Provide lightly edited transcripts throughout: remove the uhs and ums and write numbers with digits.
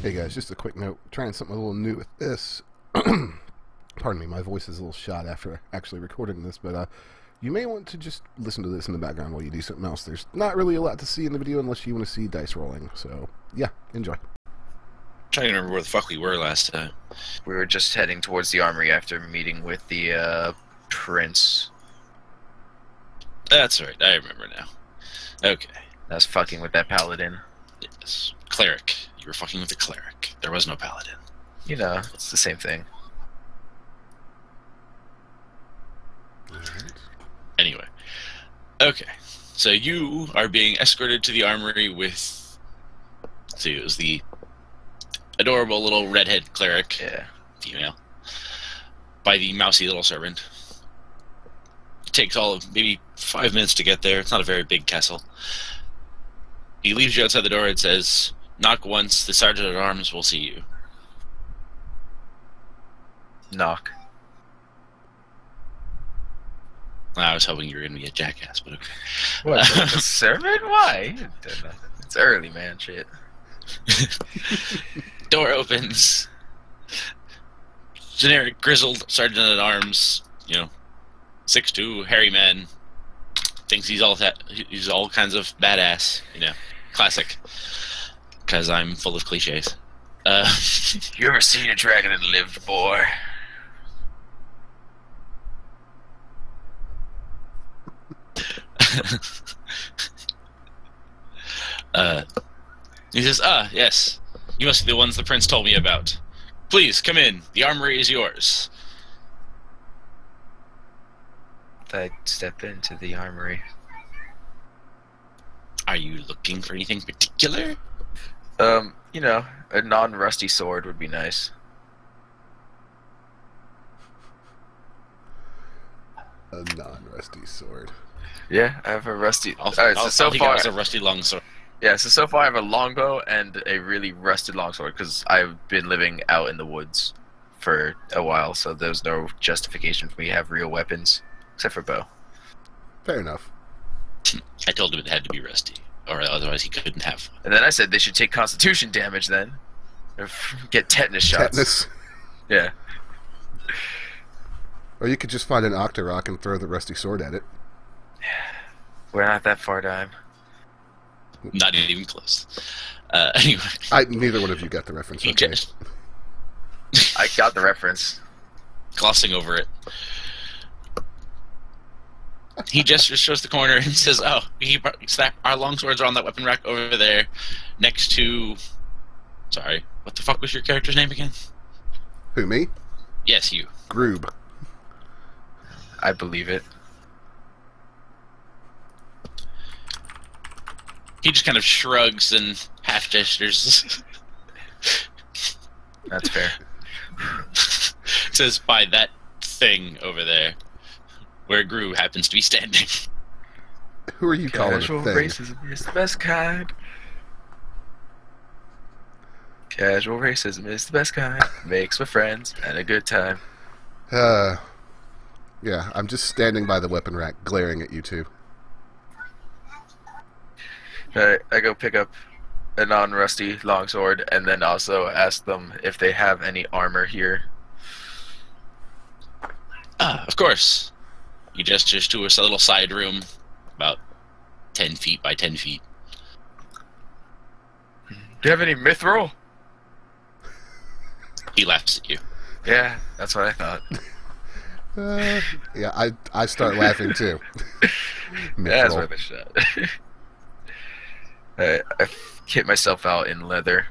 Hey guys, just a quick note. Trying something a little new with this. Pardon me, my voice is a little shot after actually recording this, but you may want to just listen to this in the background while you do something else. There's not really a lot to see in the video unless you want to see dice rolling. So, yeah, enjoy. Trying to remember where the fuck we were last time. We were just heading towards the armory after meeting with the prince. That's right, I remember now. Okay. I was fucking with that paladin. Yes. Cleric. You were fucking with the cleric. There was no paladin. You know, it's the same thing. Anyway. Okay. So you are being escorted to the armory with... Let's see, it was the adorable little redhead cleric. Yeah. Female. By the mousy little servant. It takes all of maybe 5 minutes to get there. It's not a very big castle. He leaves you outside the door and says, "Knock once, the sergeant at arms will see you." Knock. I was hoping you were going to be a jackass, but okay. What, the servant? Why? It's early, man. Shit. Door opens. Generic grizzled sergeant at arms, 6'2", hairy man. Thinks he's all kinds of badass, classic. Because I'm full of cliches. You ever seen a dragon that lived, boy? He says, yes. You must be the ones the prince told me about. Please, come in. The armory is yours. I step into the armory. Are you looking for anything particular? A non-rusty sword would be nice. A non-rusty sword. Yeah, I have a rusty... So far it's a rusty longsword. Yeah, so far I have a longbow and a really rusted longsword, because I've been living out in the woods for a while, so there's no justification for me to have real weapons, except for bow. Fair enough. I told him it had to be rusty, or otherwise he couldn't have one. And then I said they should take constitution damage then. Or get tetanus shots. Tetanus. Yeah. Or you could just find an Octorok and throw the rusty sword at it. We're not that far down. Not even close. Anyway. Neither one of you got the reference. He Okay. just I got the reference. glossing over it. He just shows the corner and says, "Oh, our longswords are on that weapon rack over there, next to." Sorry, what the fuck was your character's name again? Who, me? Yes, you. Groob. I believe it. He just kind of shrugs and half gestures. That's fair. Says, "By that thing over there, where Groob happens to be standing." Who are you calling a Casual thing? racism is the best kind. Casual racism is the best kind. Makes for friends and a good time. Yeah, I'm just standing by the weapon rack, glaring at you two. I go pick up a non-rusty longsword and then also ask them if they have any armor here. Of course. He gestures to a little side room, about 10 feet by 10 feet. Do you have any mithril? He laughs at you. Yeah, that's what I thought. Yeah, I start laughing too. Yeah, that's Mithril. worth a shot. I kit myself out in leather.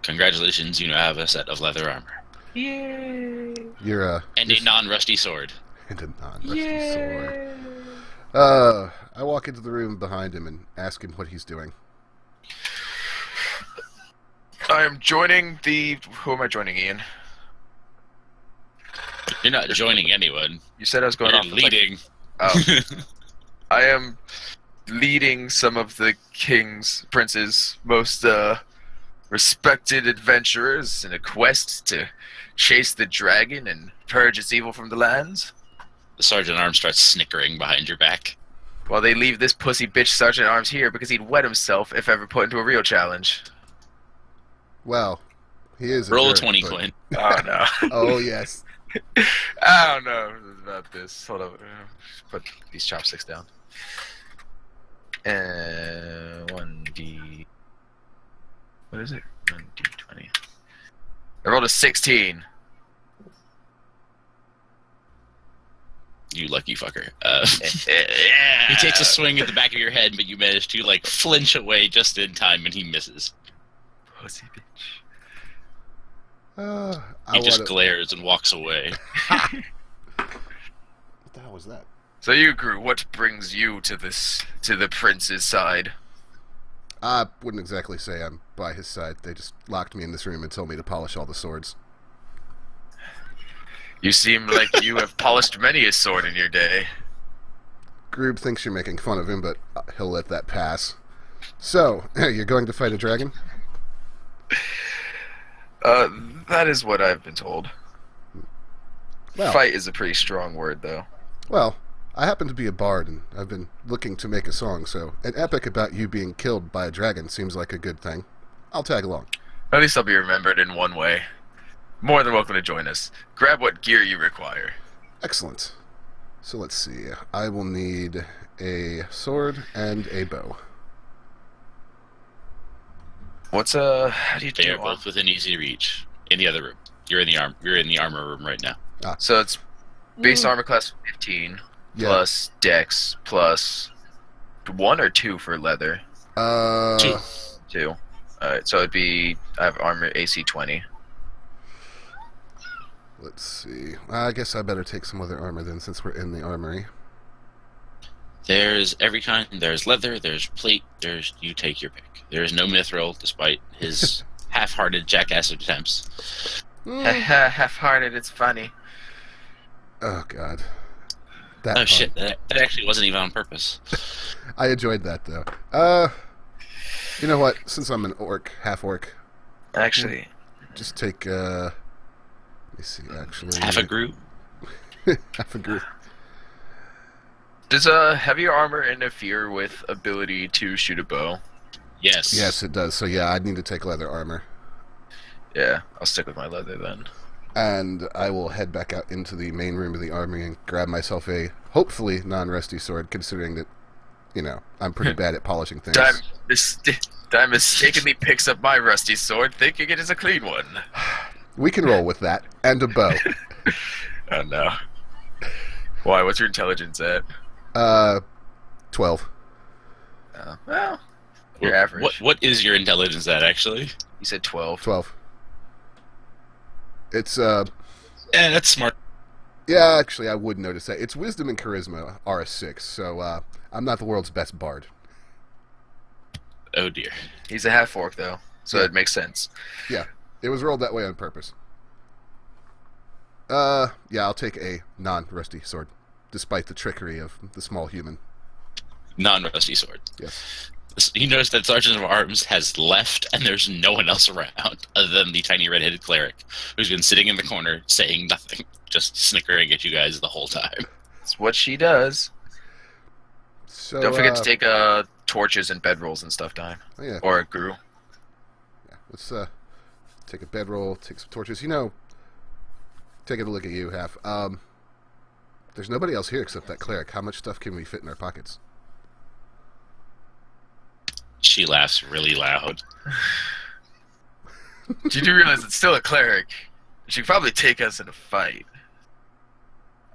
Congratulations, you now have a set of leather armor. Yay! You're And a non-rusty sword. and a non-rusty sword. Yay! I walk into the room behind him and ask him what he's doing. I am joining the... Who am I joining, Ian? You're not joining anyone. You said I was going You're off... leading. Oh. I am leading some of the king's, prince's most respected adventurers in a quest to chase the dragon and purge its evil from the lands. The sergeant at arms starts snickering behind your back. Well, they leave this pussy bitch Sergeant at Arms here because he'd wet himself if ever put into a real challenge. Well, he is Roll a jerk, 20 but- coin. Oh, no. Oh, yes. I don't know about this. Hold on. Put these chopsticks down. 1d... What is it? 1d20. I rolled a 16. You lucky fucker. Yeah. He takes a swing at the back of your head, but you manage to like flinch away just in time, and he misses. Pussy bitch. He just glares and walks away. What the hell was that? So you, Groob, what brings you to the prince's side? I wouldn't exactly say I'm by his side. They just locked me in this room and told me to polish all the swords. You seem like you have polished many a sword in your day. Groob thinks you're making fun of him, but he'll let that pass. So, you're going to fight a dragon? That is what I've been told. Well, Fight is a pretty strong word, though. well, I happen to be a bard, and I've been looking to make a song, so an epic about you being killed by a dragon seems like a good thing. I'll tag along. At least I'll be remembered in one way. More than welcome to join us. Grab what gear you require. Excellent. So let's see. I will need a sword and a bow. How do you They do are it? both within easy reach. In the other room. You're in the armor room right now. So it's base armor class 15 Yeah. plus dex plus 1 or 2 for leather. 2. 2. Alright, so it'd be I have armor AC 20. Let's see. I guess I better take some other armor then, since we're in the armory. There's every kind. There's leather, there's plate, you take your pick. There's no mithril, despite his half-hearted jackass attempts. Half-hearted, it's funny. Oh, God. That Oh pun. shit, that actually wasn't even on purpose. I enjoyed that, though. You know what? Since I'm an orc, half-orc, Actually, just take, let me see, actually... Half a group? half a group. does heavier armor interfere with ability to shoot a bow? Yes. Yes, it does. So, yeah, I'd need to take leather armor. Yeah, I'll stick with my leather then. And I will head back out into the main room of the armory and grab myself a, hopefully, non-rusty sword, considering that, you know, I'm pretty bad at polishing things. Dime mistakenly picks up my rusty sword, thinking it is a clean one. We can roll with that. And a bow. Oh no. Why, what's your intelligence at? 12. Well, you're average. What is your intelligence at, actually? You said 12. 12. It's, Yeah, that's smart. yeah, actually, I would notice that. It's wisdom and charisma are a 6, so, I'm not the world's best bard. Oh dear. He's a half-orc, though, so Yeah. it makes sense. Yeah, it was rolled that way on purpose. Yeah, I'll take a non-rusty sword, despite the trickery of the small human. Non-rusty sword. Yes. You notice that Sergeant of Arms has left, and there's no one else around other than the tiny red-headed cleric, who's been sitting in the corner saying nothing, just snickering at you guys the whole time. That's what she does. So, Don't forget to take torches and bedrolls and stuff down. oh, yeah. Or a grew. Yeah, let's take a bedroll, take some torches. You know, take a look at you, Half. There's nobody else here except that cleric. How much stuff can we fit in our pockets? She laughs really loud. You do realize it's still a cleric. She could probably take us in a fight.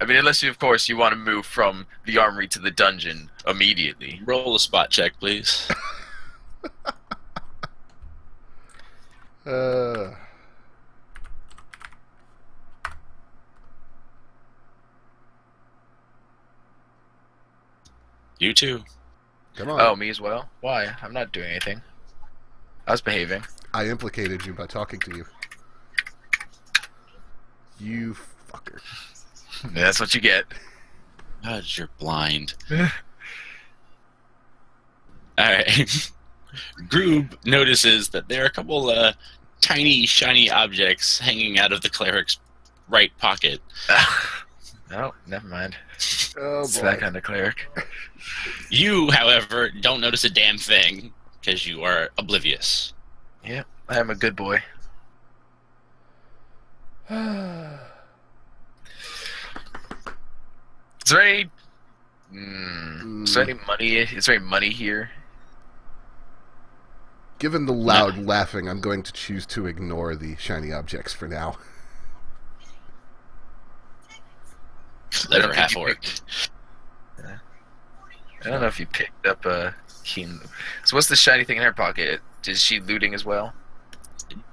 I mean, unless you, of course, you want to move from the armory to the dungeon immediately. Roll a spot check, please. You too. Come on. Oh, me as well? Why? I'm not doing anything. I was behaving. I implicated you by talking to you. You fucker. Yeah, that's what you get. God, you're blind. Alright. Groob notices that there are a couple tiny, shiny objects hanging out of the cleric's right pocket. Oh, never mind. Oh, It's boy. that kind of cleric. You, however, don't notice a damn thing because you are oblivious. Yep, I am a good boy. Is there any... Is there any money? Is there any money here? Given the loud laughing, I'm going to choose to ignore the shiny objects for now. Clever half orc. I don't know if you picked up a keen. So what's the shiny thing in her pocket? Is she looting as well?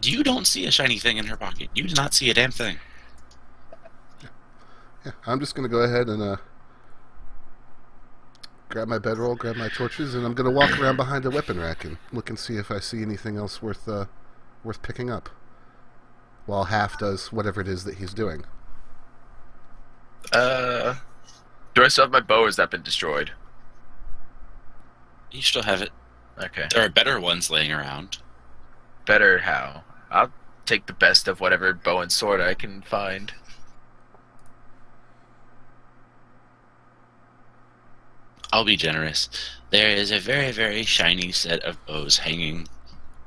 You don't see a shiny thing in her pocket. You do not see a damn thing. Yeah, I'm just going to go ahead and grab my bedroll, grab my torches, and I'm going to walk around behind a weapon rack and look and see if I see anything else worth picking up. While Half does whatever it is that he's doing. Do I still have my bow, or has that been destroyed? You still have it. Okay. There are better ones laying around. Better how? I'll take the best of whatever bow and sword I can find. I'll be generous. There is a very, very shiny set of bows hanging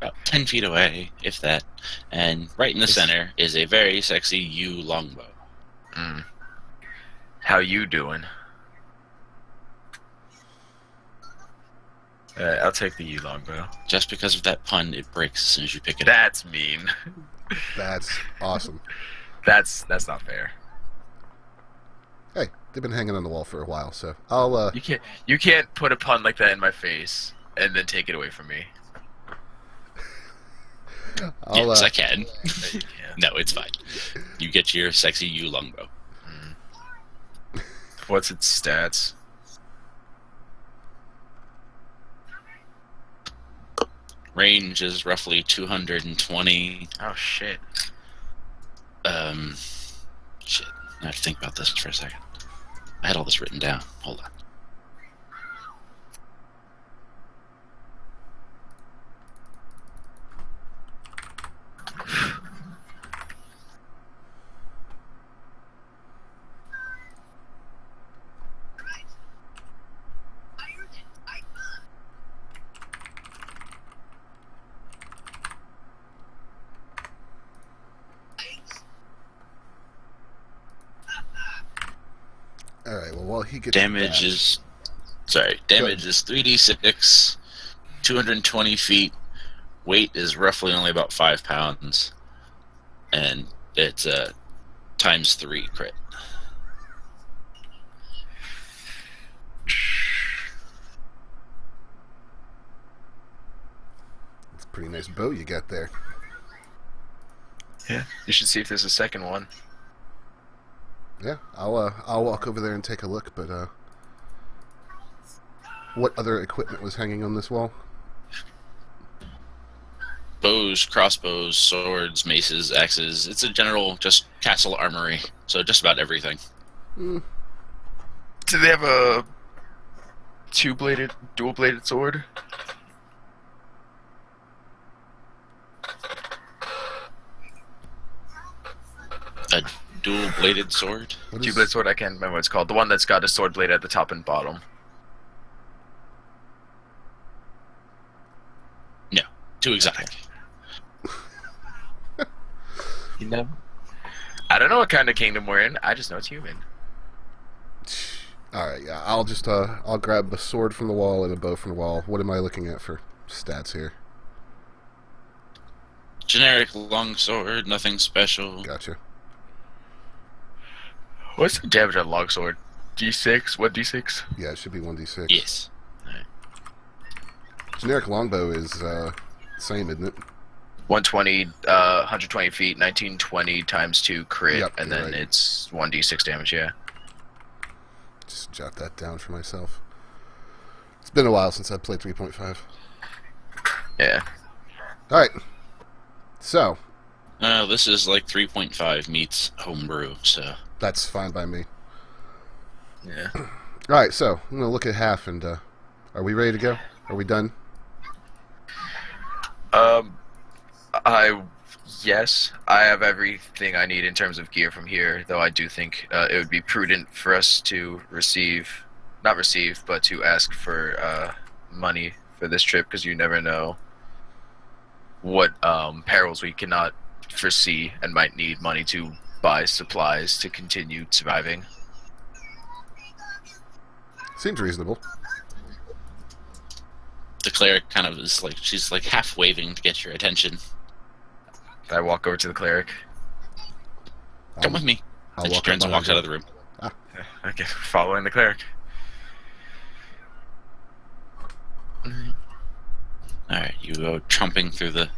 about 10 feet away, if that. And right in the center is a very sexy yew longbow. How you doing? I'll take the yew longbow. Just because of that pun, it breaks as soon as you pick it up. That's mean. That's awesome. That's not fair. Hey, they've been hanging on the wall for a while, so I'll You can't put a pun like that in my face and then take it away from me. Yes, I can. You can't. No, it's fine. You get your sexy yew longbow. What's its stats? Range is roughly 220. Oh shit. Shit. I have to think about this for a second. I had all this written down. Hold on. Alright, well, while he gets Damage back, is... Sorry. Damage is 3d6, 220 feet. Weight is roughly only about 5 pounds. And it's a ×3 crit. it's a pretty nice bow you got there. Yeah. You should see if there's a second one. Yeah, I'll walk over there and take a look, but what other equipment was hanging on this wall? Bows, crossbows, swords, maces, axes. It's a general just castle armory. So just about everything. Do they have a dual-bladed sword? A dual-bladed sword? What is- Two-bladed sword, I can't remember what it's called. The one that's got a sword blade at the top and bottom. No. Too exotic. You know? I don't know what kind of kingdom we're in. I just know it's human. Alright, yeah, I'll grab the sword from the wall and a bow from the wall. What am I looking at for stats here? Generic longsword, nothing special. Gotcha. What's the damage on longsword? D6? What D6? Yeah, it should be 1d6. Yes. Generic longbow is same, isn't it? 120, 120 feet, 1920 times 2 crit, Yep, and you're then right. it's 1d6 damage, yeah. Just jot that down for myself. It's been a while since I played 3.5. Yeah. Alright. So, This is like 3.5 meets homebrew, so... that's fine by me. Yeah. Alright, so, I'm going to look at Half and, are we ready to go? Are we done? I Yes, I have everything I need in terms of gear from here, though I do think it would be prudent for us to not receive, but to ask for money for this trip, because you never know what perils we cannot foresee and might need money to buy supplies to continue surviving. Seems reasonable. The cleric kind of is like, she's like half waving to get your attention. I walk over to the cleric. Come with me. I'll And she walk turns and up walks out of the room. Okay, following the cleric. Alright, you go trumping through the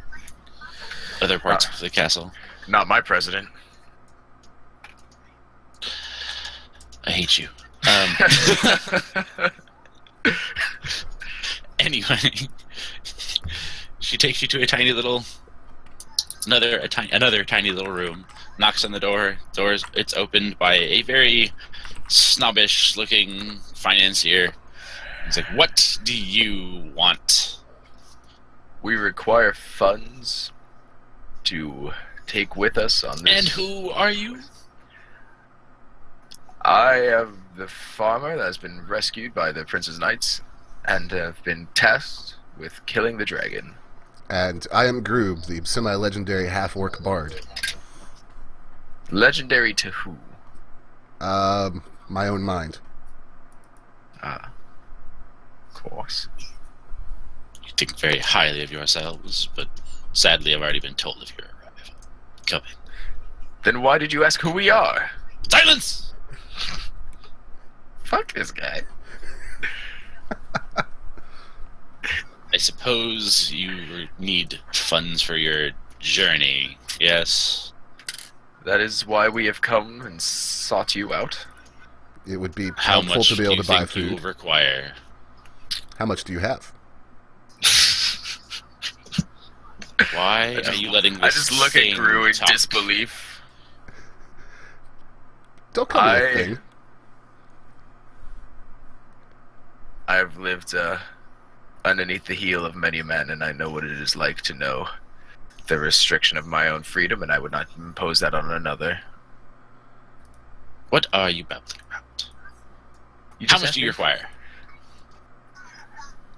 other parts of the castle. Not my president. I hate you. Anyway, she takes you to a tiny little, another tiny little room. Knocks on the door. It's opened by a very snobbish-looking financier. He's like, "What do you want?" We require funds to take with us on this. And who are you? I am the farmer that has been rescued by the Prince's Knights and have been tasked with killing the dragon. And I am Groob, the semi-legendary half-orc bard. Legendary to who? My own mind. Ah, of course. You think very highly of yourselves, but sadly I've already been told of your arrival. Come in. Then why did you ask who we are? Silence! Fuck this guy. I suppose you need funds for your journey, yes? That is why we have come and sought you out. It would be How helpful much to be do able you to buy think you food. require? How much do you have? Why are you letting this I just look at thing Gru in talk? disbelief. Don't call me a thing. I've lived underneath the heel of many men, and I know what it is like to know the restriction of my own freedom, and I would not impose that on another. What are you babbling about? You How just much asked do you me? require?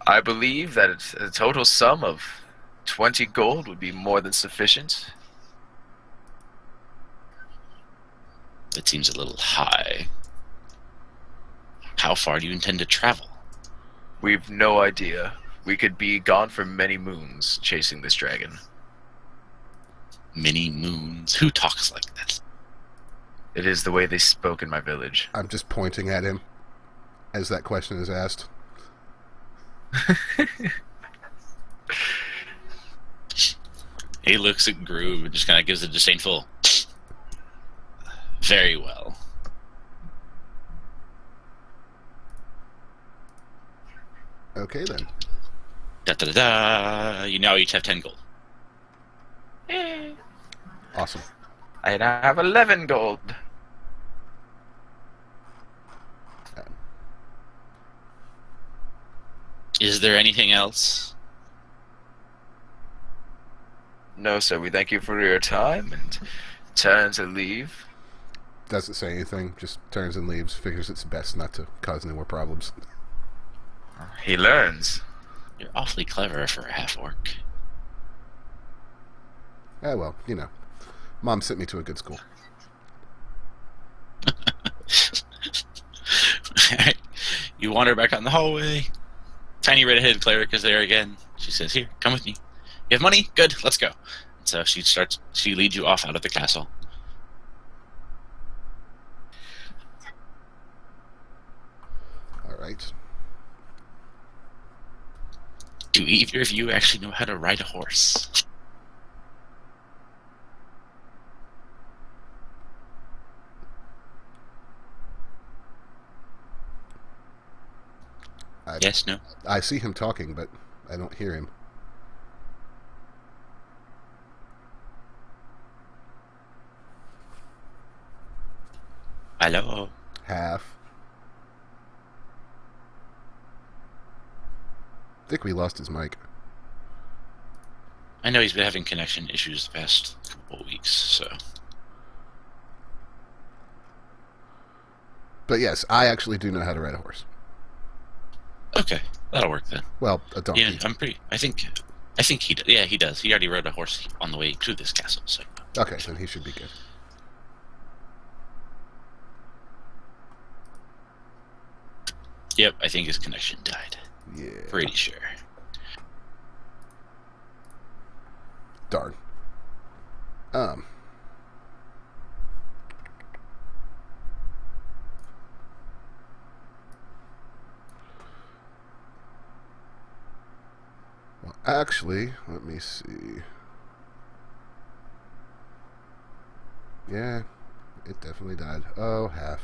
I believe that a total sum of 20 gold would be more than sufficient. That seems a little high. How far do you intend to travel? We've no idea. We could be gone for many moons chasing this dragon. Many moons? Who talks like that? It is the way they spoke in my village. I'm just pointing at him as that question is asked. He looks at Groob and just kind of gives a disdainful, very well. Okay, then. Da-da-da-da. You now each have 10 gold. Awesome. I now have 11 gold. Is there anything else? No, sir. We thank you for your time and turn to leave. Doesn't say anything, just turns and leaves. Figures it's best not to cause any more problems. He learns. You're awfully clever for a half-orc. Ah, well, you know. Mom sent me to a good school. You wander back out in the hallway. Tiny red-headed cleric is there again. She says, "Here, come with me. You have money? Good, let's go." And so she leads you off out of the castle. Alright. Do either of you actually know how to ride a horse? Yes, no? I see him talking, but I don't hear him. Hello? Half. I think we lost his mic. I know he's been having connection issues the past couple of weeks, so... But yes, I actually do know how to ride a horse. Okay, that'll work then. Well, a donkey. Yeah, I think he does. Yeah, he does. He already rode a horse on the way to this castle, so... Okay, then he should be good. Yep, I think his connection died. Yeah. Pretty sure. Darn. Well, actually, let me see. Yeah, it definitely died. Oh, half.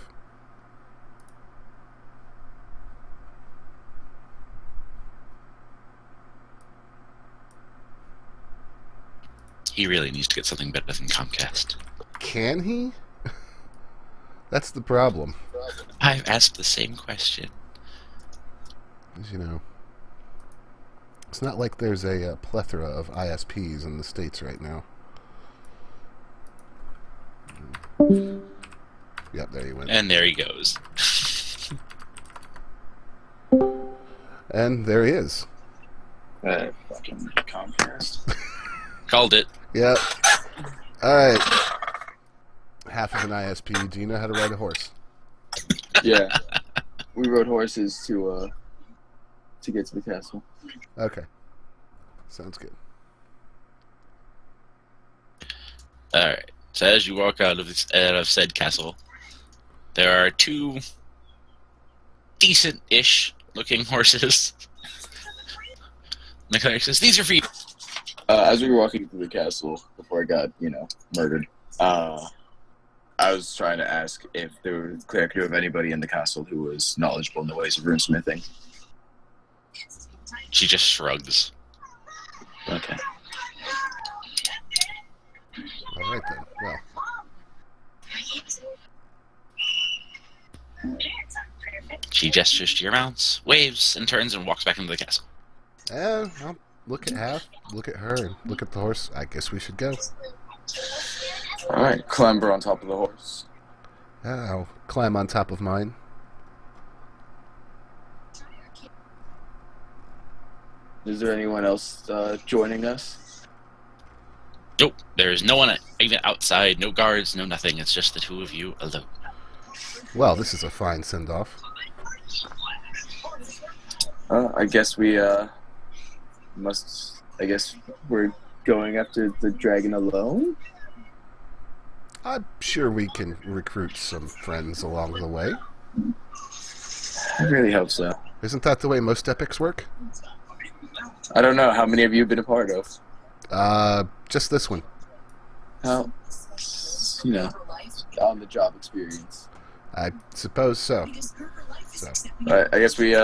He really needs to get something better than Comcast. Can he? That's the problem. I've asked the same question. As you know, it's not like there's a plethora of ISPs in the States right now. Yep, there you went. And there he goes. And there he is. Fucking Comcast. Called it. Yep. Alright. Half of an ISP. Do you know how to ride a horse? Yeah. We rode horses to get to the castle. Okay. Sounds good. Alright. So as you walk out of said castle, there are two decent-ish looking horses. The cleric says, "These are for you." As we were walking through the castle before I got, murdered, I was trying to ask if the cleric knew of anybody in the castle who was knowledgeable in the ways of runesmithing. She just shrugs. Okay. Alright then. Well. She gestures to your mounts, waves, and turns and walks back into the castle. I'll look at half, look at her, and look at the horse. I guess we should go. Alright, clamber on top of the horse. I'll climb on top of mine. Is there anyone else joining us? Nope, there is no one even outside, no guards, no nothing. It's just the two of you alone. Well, this is a fine send-off. I guess we I guess we're going after the dragon alone? I'm sure we can recruit some friends along the way. I really hope so. Isn't that the way most epics work? I don't know. How many have you been a part of? Just this one. Well, on the job experience. I suppose so. I guess we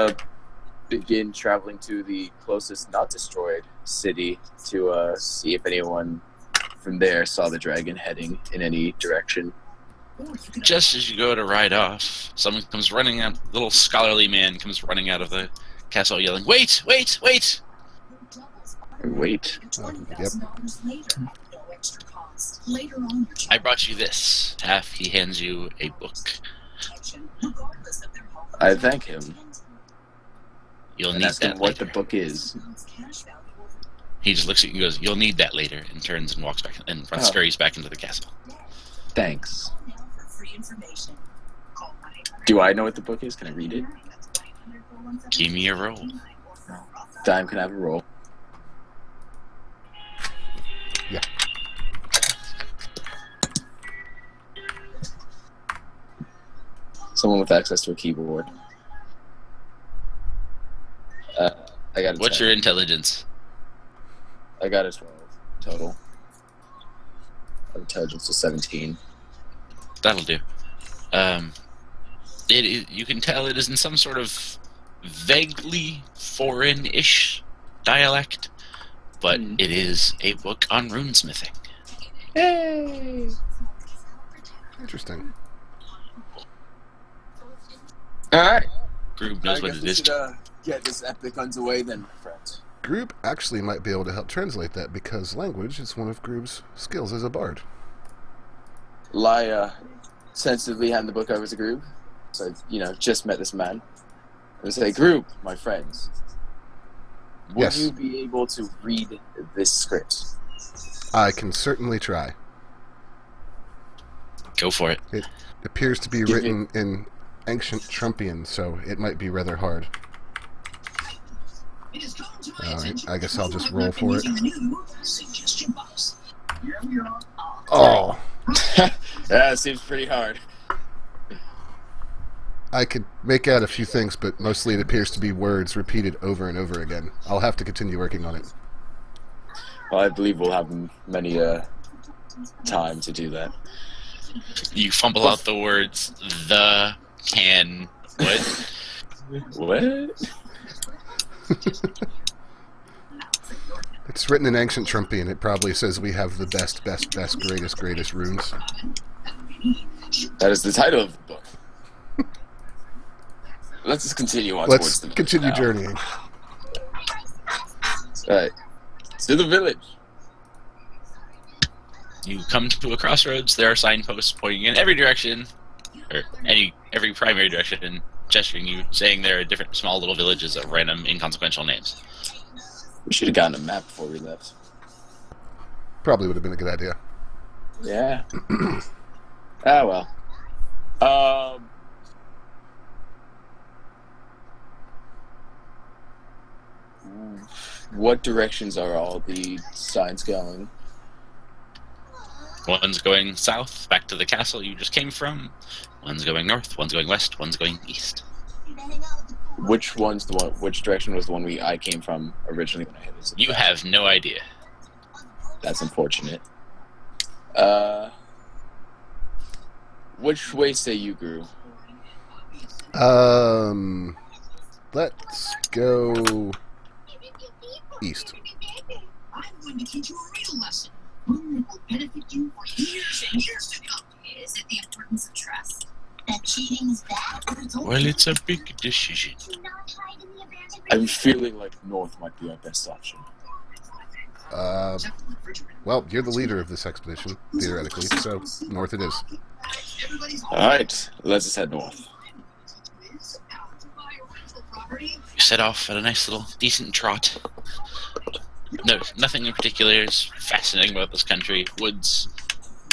begin traveling to the closest not destroyed city to see if anyone from there saw the dragon heading in any direction. Just as you go to ride off, someone comes running out. Little scholarly man comes running out of the castle yelling, "Wait! Wait! Wait!" Wait. Yep. I brought you this. Half, he hands you a book. I thank him. You'll And need ask him that what later. the book is. He just looks at you and goes, "You'll need that later," and turns and walks back and scurries back into the castle. Thanks. Do I know what the book is? Can I read it? Give me a roll. Dime, can I have a roll? Yeah. Someone with access to a keyboard. I got a What's 10. your intelligence? I got a 12 total. Intelligence is 17. That'll do. You can tell it is in some sort of vaguely foreign-ish dialect, but it is a book on runesmithing. Hey! Interesting. Alright. Groob knows what it is. Get this epic underway then, my friend. Groob actually might be able to help translate that because language is one of Groob's skills as a bard. Lie sensitively hand the book over to Groob. So, just met this man. And say, Groob, my friends, would Yes. you be able to read this script? I can certainly try. Go for it. It appears to be written in ancient Trumpian, so it might be rather hard. I guess I'll just roll for it. Oh! That seems pretty hard. I could make out a few things, but mostly it appears to be words repeated over and over again. I'll have to continue working on it. Well, I believe we'll have many time to do that. You fumble out the words, the, can, what? What? It's written in ancient Trumpian. It probably says we have the best, greatest runes. That is the title of the book. Let's just continue on Let's towards the village continue now. journeying. Alright. To the village. You come to a crossroads. There are signposts pointing in every direction, or every primary direction, gesturing you, saying there are different small little villages of random inconsequential names. We should have gotten a map before we left. Probably would have been a good idea. Yeah. Ah, well. What directions are all the signs going? One's going south, back to the castle you just came from. One's going north, one's going west, one's going east. Which direction was the one I came from originally when I hit this? You have no idea. That's unfortunate. Which way say you, Grew? Let's go east. I'm going to teach you a real lesson. One that will benefit you for years and years to come. Is it the importance of trust? That cheating is bad? Well, it's a big decision. I'm feeling like north might be our best option. Well, you're the leader of this expedition, theoretically, so north it is. Alright, let's just head north. You set off at a nice little decent trot. No, nothing in particular is fascinating about this country. Woods,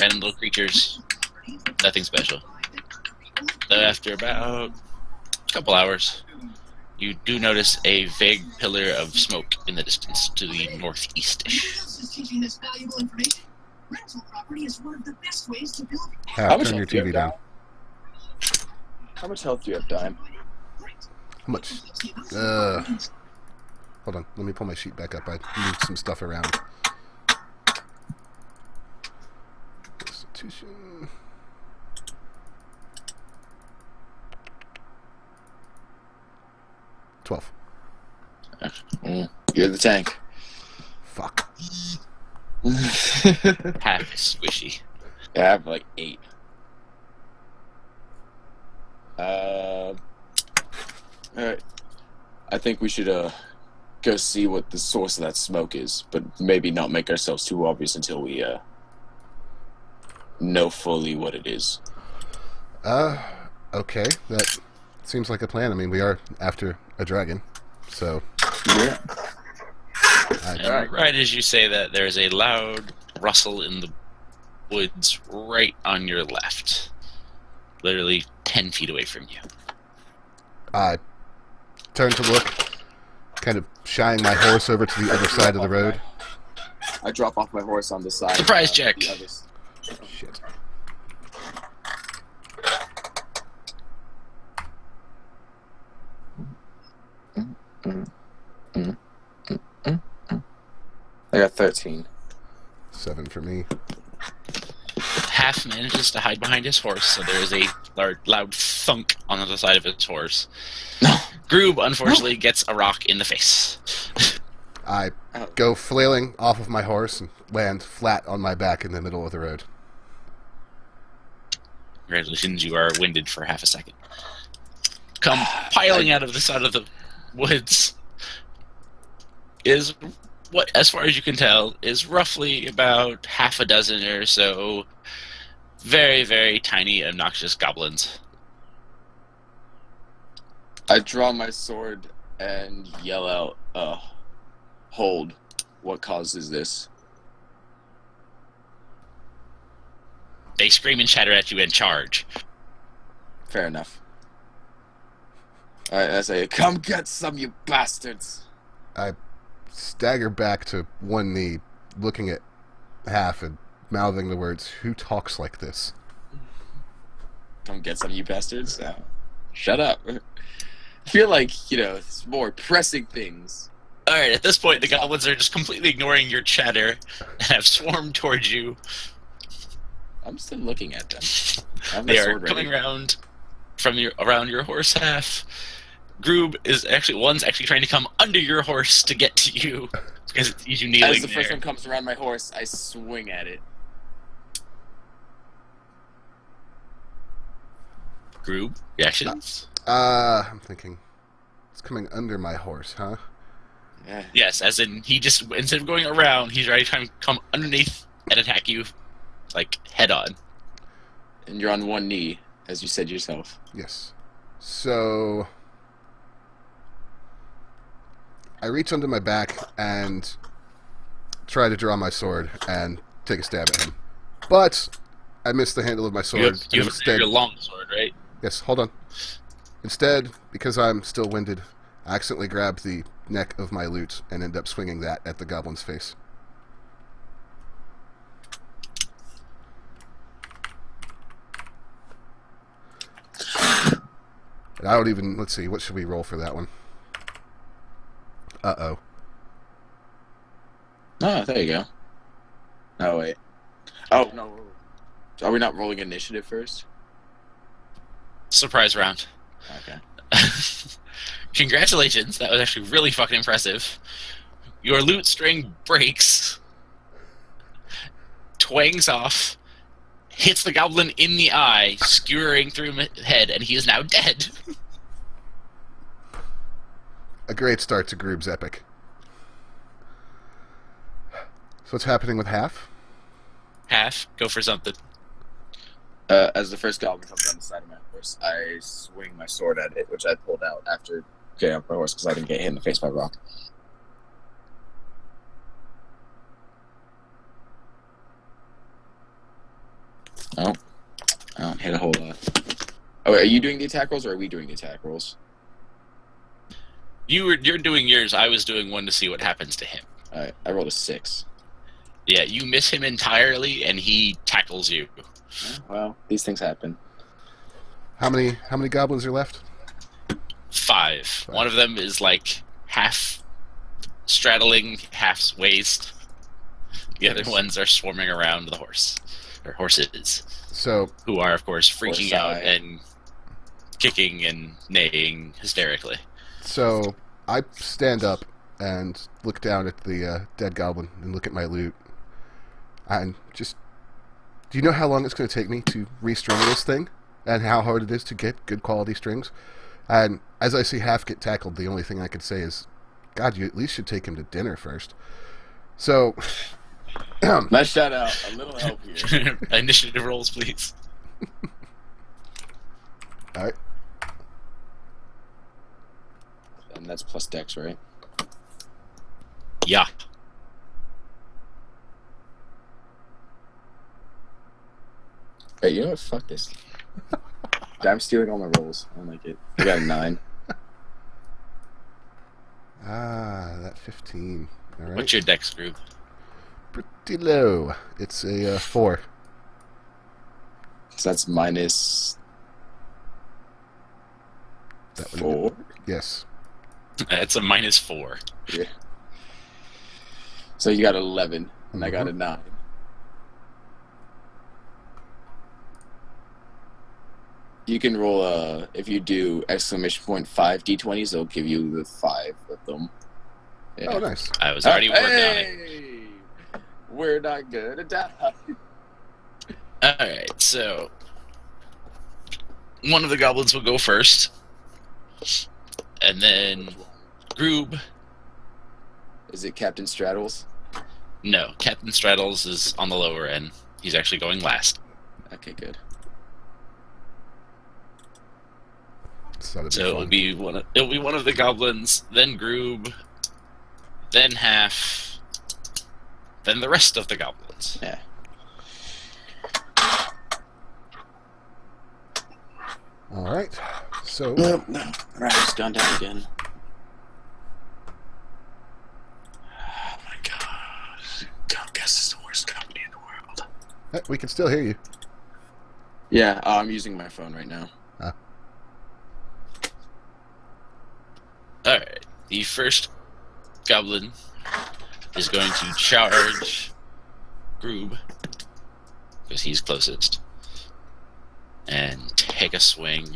random little creatures, nothing special. Though after about a couple hours, you do notice a vague pillar of smoke in the distance to the northeast-ish. Turn your TV down. How much health do you have, Dime? How much? Hold on. Let me pull my sheet back up. I moved some stuff around. Constitution. $12. You're the tank. Fuck. Half squishy. I have like 8. Alright. I think we should go see what the source of that smoke is, but maybe not make ourselves too obvious until we know fully what it is. Okay. That seems like a plan. I mean, we are after a dragon, so... Yeah. And right as you say that, there's a loud rustle in the woods right on your left. Literally 10 feet away from you. I turn to look, kind of shying my horse over to the other side of the road. I drop off my horse on the side. Surprise check. The others. Shit. I got 13. 7 for me. Half manages to hide behind his horse, so there is a loud thunk on the other side of his horse. No. Groob, unfortunately, gets a rock in the face. I go flailing off of my horse and land flat on my back in the middle of the road. Congratulations, you are winded for half a second. Come piling out of the side of the woods. is what, as far as you can tell, is roughly about half a dozen or so very, very tiny, obnoxious goblins. I draw my sword and yell out, hold. What causes this? They scream and chatter at you and charge. Fair enough. Alright, I say, come get some, you bastards! I stagger back to one knee, looking at Half and mouthing the words, "Who talks like this?" Come get some, you bastards? Shut up. I feel like, it's more pressing things. Alright, at this point, the goblins are just completely ignoring your chatter and have swarmed towards you. I'm still looking at them. I have my They are sword ready. coming around around your horse half. Groob is one's actually trying to come under your horse to get to you because it sees you kneeling As the first there. one comes around my horse, I swing at it. Groob, reactions? I'm thinking, it's coming under my horse, huh? Yeah. Yes, as in he just, instead of going around, he's ready to come underneath and attack you, like, head on. And you're on one knee, as you said yourself. Yes. So I reach under my back and try to draw my sword and take a stab at him. But I miss the handle of my sword. You and have instead, your long sword, right? yes, hold on. Instead, because I'm still winded, I accidentally grab the neck of my lute and end up swinging that at the goblin's face. And I don't even, let's see, what should we roll for that one? Uh-oh. Oh, there you go. Oh, wait. Oh, no. Are we not rolling initiative first? Surprise round. Okay. Congratulations, that was actually really fucking impressive. Your lute string breaks, twangs off, hits the goblin in the eye, skewering through his head, and he is now dead. A great start to Groob's epic. So what's happening with Half? Half, go for something. As the first goblin comes down the side of my horse, I swing my sword at it, which I pulled out after getting off my horse because I didn't get hit in the face by a rock. Oh, I don't hit a whole lot. Oh, wait, are you doing the attack rolls or are we doing the attack rolls? You're doing yours, I was doing one to see what happens to him. Alright, I rolled a 6. Yeah, you miss him entirely, and he tackles you. Yeah, well, these things happen. How many goblins are left? 5. One of them is like half straddling, half waist. The other ones are swarming around the horse, or horses, So who are, of course, freaking Horse out eye. and kicking and neighing hysterically. So I stand up and look down at the dead goblin and look at my loot. And just, do you know how long it's going to take me to restring this thing? And how hard it is to get good quality strings? And as I see Half get tackled, the only thing I can say is, God, you at least should take him to dinner first. So, Nice shout out. A little help here. Initiative rolls, please. alright. And that's plus dex, right? Yeah. Hey, you know what? Fuck this. I'm stealing all my rolls. I don't like it. I got a 9. That 15. Alright. What's your dex group? Pretty low. It's a 4. So that's minus That would- 4. Yes. It's a -4. Yeah. So you got 11, and I got a 9. You can roll if you do exclamation point 5 d20s, they'll give you the 5 of them. Yeah. Oh, nice. I was already working on it. Hey! We're not gonna die. Alright, so one of the goblins will go first. And then Groob, Is it Captain Straddles? No, Captain Straddles is on the lower end. He's actually going last. Okay, good. So it'll be one of the goblins, then Groob, then Half, then the rest of the goblins. Yeah. All right. So. No. Rabbit's gone down again. Oh my god. Comcast is the worst company in the world. We can still hear you. Yeah, I'm using my phone right now. Alright, the first goblin is going to charge Groob, because he's closest, and take a swing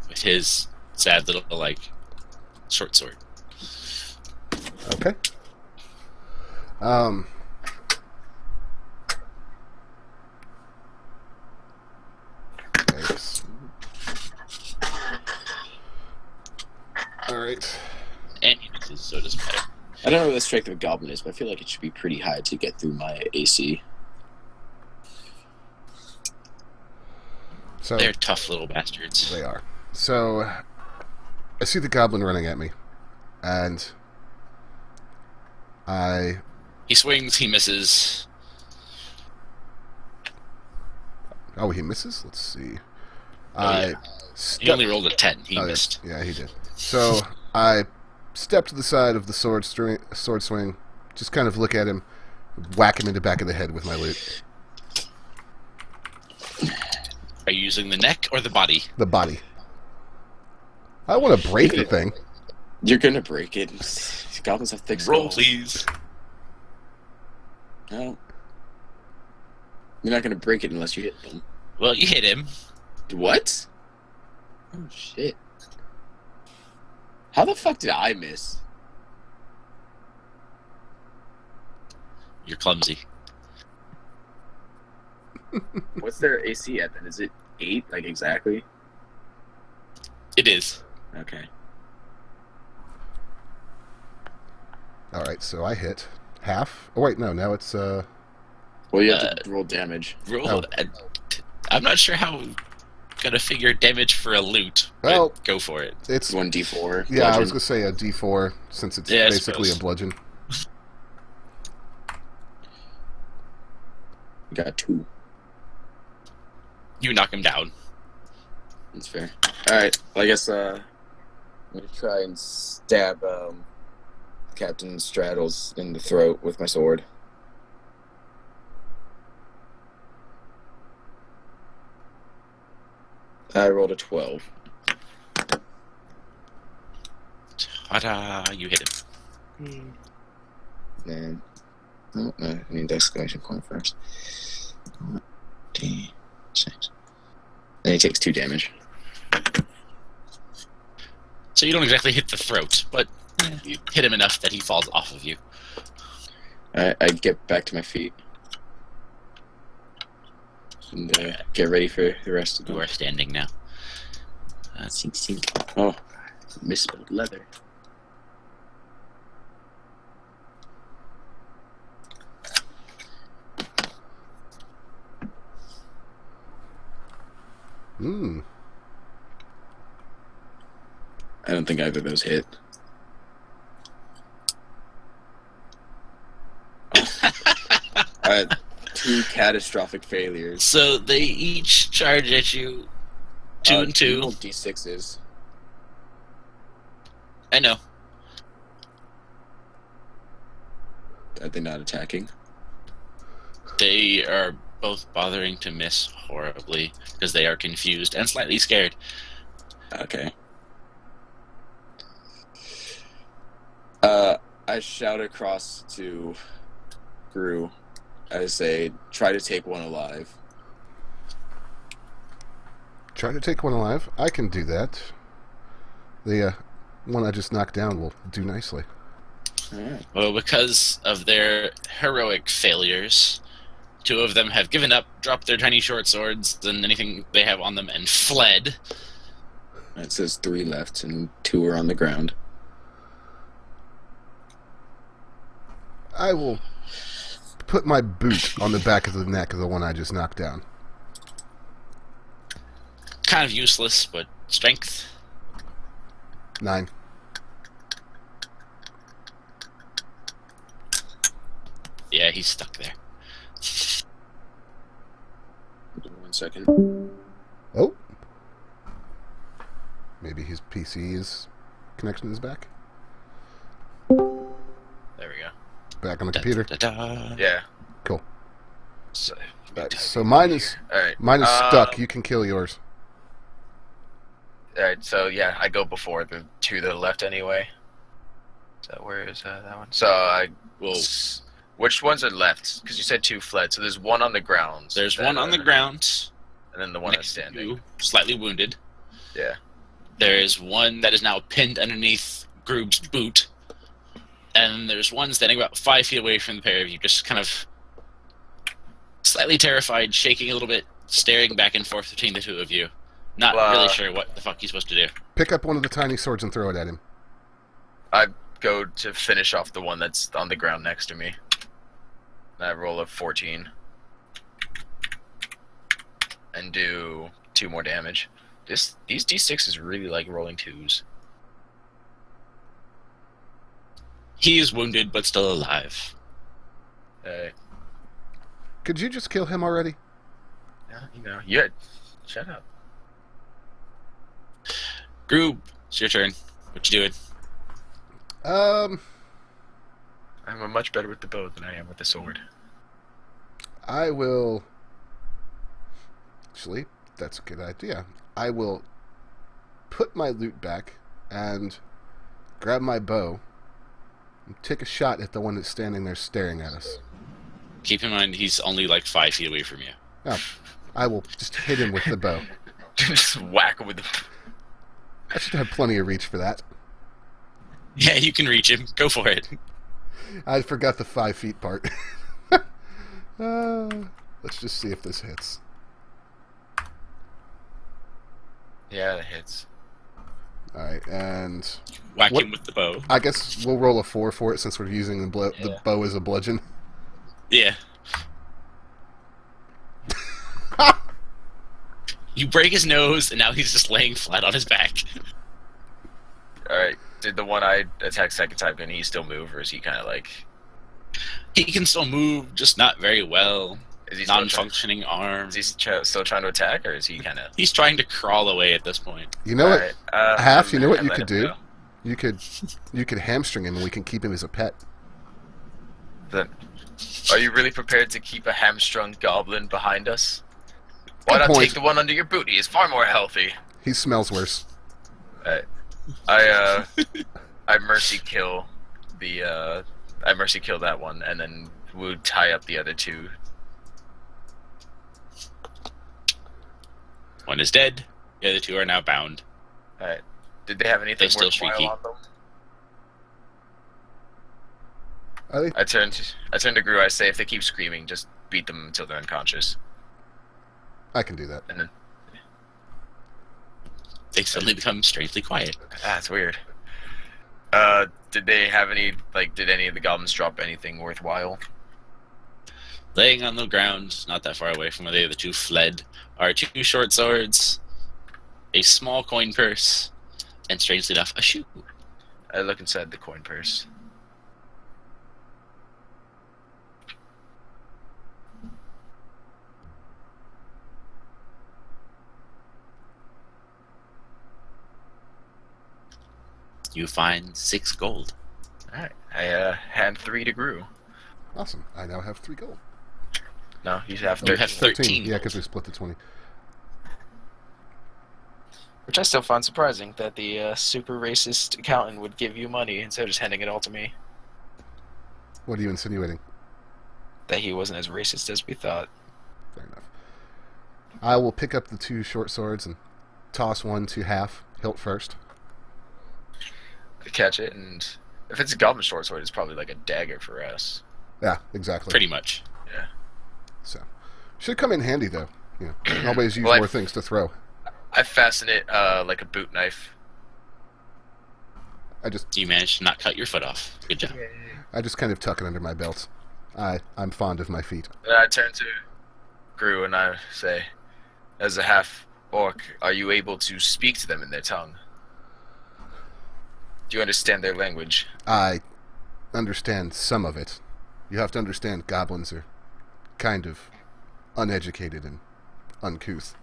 with his sad little, short sword. Okay. Thanks. All right. And he misses, so it doesn't matter. I don't know what the strength of a goblin is, but I feel like it should be pretty high to get through my AC. So They're tough little bastards. they are. So I see the goblin running at me, and He swings, he misses. Oh, he misses? Let's see. Yeah. He only rolled a 10. He missed. Yeah, he did. So I step to the side of the sword swing, just kind of look at him, whack him in the back of the head with my lute. Are you using the neck or the body? The body. I want to break the thing. You're gonna break it. These goblins have thick Roll, skulls. please. No. You're not gonna break it unless you hit them. Well, you hit him. What? Oh shit. How the fuck did I miss? You're clumsy. What's their AC at then? Is it 8, like exactly? It is. Okay. All right, so I hit half. Oh wait, no, now it's Well, you have to roll damage. Roll. Oh. I'm not sure how I'm gonna figure damage for a loot. But Well, go for it. it's 1d4. yeah. I was bludgeon. gonna say a D4 since it's Yeah, I basically a suppose. bludgeon. You got 2. You knock him down. That's fair. Alright, well, I guess I'm gonna try and stab Captain Straddles in the throat with my sword. I rolled a 12. Ta-da! You hit him. And no, I need the exclamation point first. 6. Then he takes 2 damage. So you don't exactly hit the throat, but you hit him enough that he falls off of you. I get back to my feet. And get ready for the rest of You them. are standing now. Sink, sink. Oh, misspelled leather. Hmm. I don't think either of those hit. I had 2 catastrophic failures. So they each charge at you. 2 and 2. Rolled D6s. I know. Are they not attacking? They are both bothering to miss horribly because they are confused and slightly scared. Okay. I shout across to Gru. I say, try to take one alive. Try to take one alive. I can do that. The one I just knocked down will do nicely. Alright. Well, because of their heroic failures, 2 of them have given up, dropped their tiny short swords and anything they have on them, and fled. It says 3 left and 2 are on the ground. I will put my boot on the back of the neck of the one I just knocked down. Kind of useless, but strength. 9. Yeah, he's stuck there. 1 second. Oh. Maybe his PC's connection is back. There we go. Back on the computer. Yeah. Cool. So, So mine is stuck. You can kill yours. Alright, so yeah, I go before the two to the left anyway. So where is that one? So I will. Which ones are left? Because you said 2 fled. So there's one on the ground. There's one on the ground. And then the one that's standing. Slightly wounded. Yeah. There is one that is now pinned underneath Groob's boot. And there's one standing about 5 feet away from the pair of you, just kind of slightly terrified, shaking a little bit, staring back and forth between the two of you. Not really sure what the fuck he's supposed to do. Pick up one of the tiny swords and throw it at him. I go to finish off the one that's on the ground next to me. And I roll a 14. And do 2 more damage. These D6s really like rolling 2s. He is wounded, but still alive. Could you just kill him already? Yeah, shut up. Groob, it's your turn. What you doing? I'm much better with the bow than I am with the sword. I will... Actually, that's a good idea. I will put my loot back and grab my bow and take a shot at the one that's standing there staring at us. Keep in mind, he's only like 5 feet away from you. Oh, I will just hit him with the bow. Just whack him with the... I should have plenty of reach for that. Yeah, you can reach him. Go for it. I forgot the 5 feet part. Let's just see if this hits. Yeah, that hits. Alright, and... Whack him with the bow. I guess we'll roll a 4 for it since we're using the bow as a bludgeon. Yeah. You break his nose, and now he's just laying flat on his back. Alright, did the one I attacked second time, can he still move, or is he kind of like... He can still move, just not very well. Is he non-functioning arm. Is he still trying to attack, or is he kind of... He's trying to crawl away at this point. You know what? Half, you know what you could do? Go. You could hamstring him, and we can keep him as a pet. Then, are you really prepared to keep a hamstrung goblin behind us? Why Good not point. take the one under your boot? He is far more healthy. He smells worse. I mercy kill the I mercy kill that one, and then would tie up the other 2. One is dead. The other 2 are now bound. Alright. Did they have anything They're still worthwhile shrieky. on them? Are they? I turn to Gru. I say, if they keep screaming, just beat them until they're unconscious. I can do that. And then They suddenly become strangely quiet. that's weird. Did they have any Did any of the goblins drop anything worthwhile? Laying on the ground, not that far away from where the other 2 fled, are 2 short swords, a small coin purse, and strangely enough, a shoe. I look inside the coin purse. You find 6 gold. Alright. I hand 3 to Gru. Awesome. I now have 3 gold. No, you have You 13. have 13. Yeah, because we split the 20. Which I still find surprising that the super racist accountant would give you money instead of just handing it all to me. What are you insinuating? That he wasn't as racist as we thought. Fair enough. I will pick up the 2 short swords and toss one to half, hilt first. I catch it, and if it's a goblin short sword, it's probably like a dagger for us. Yeah, exactly. Pretty much. Yeah. So, should come in handy though. You know, you can always use Well, more things to throw. I fasten it like a boot knife. You managed to not cut your foot off. Good job. I just kind of tuck it under my belt. I'm fond of my feet. Then I turn to Gru and I say, as a half-orc, are you able to speak to them in their tongue? Do you understand their language? I understand some of it. You have to understand goblins are kind of uneducated and uncouth.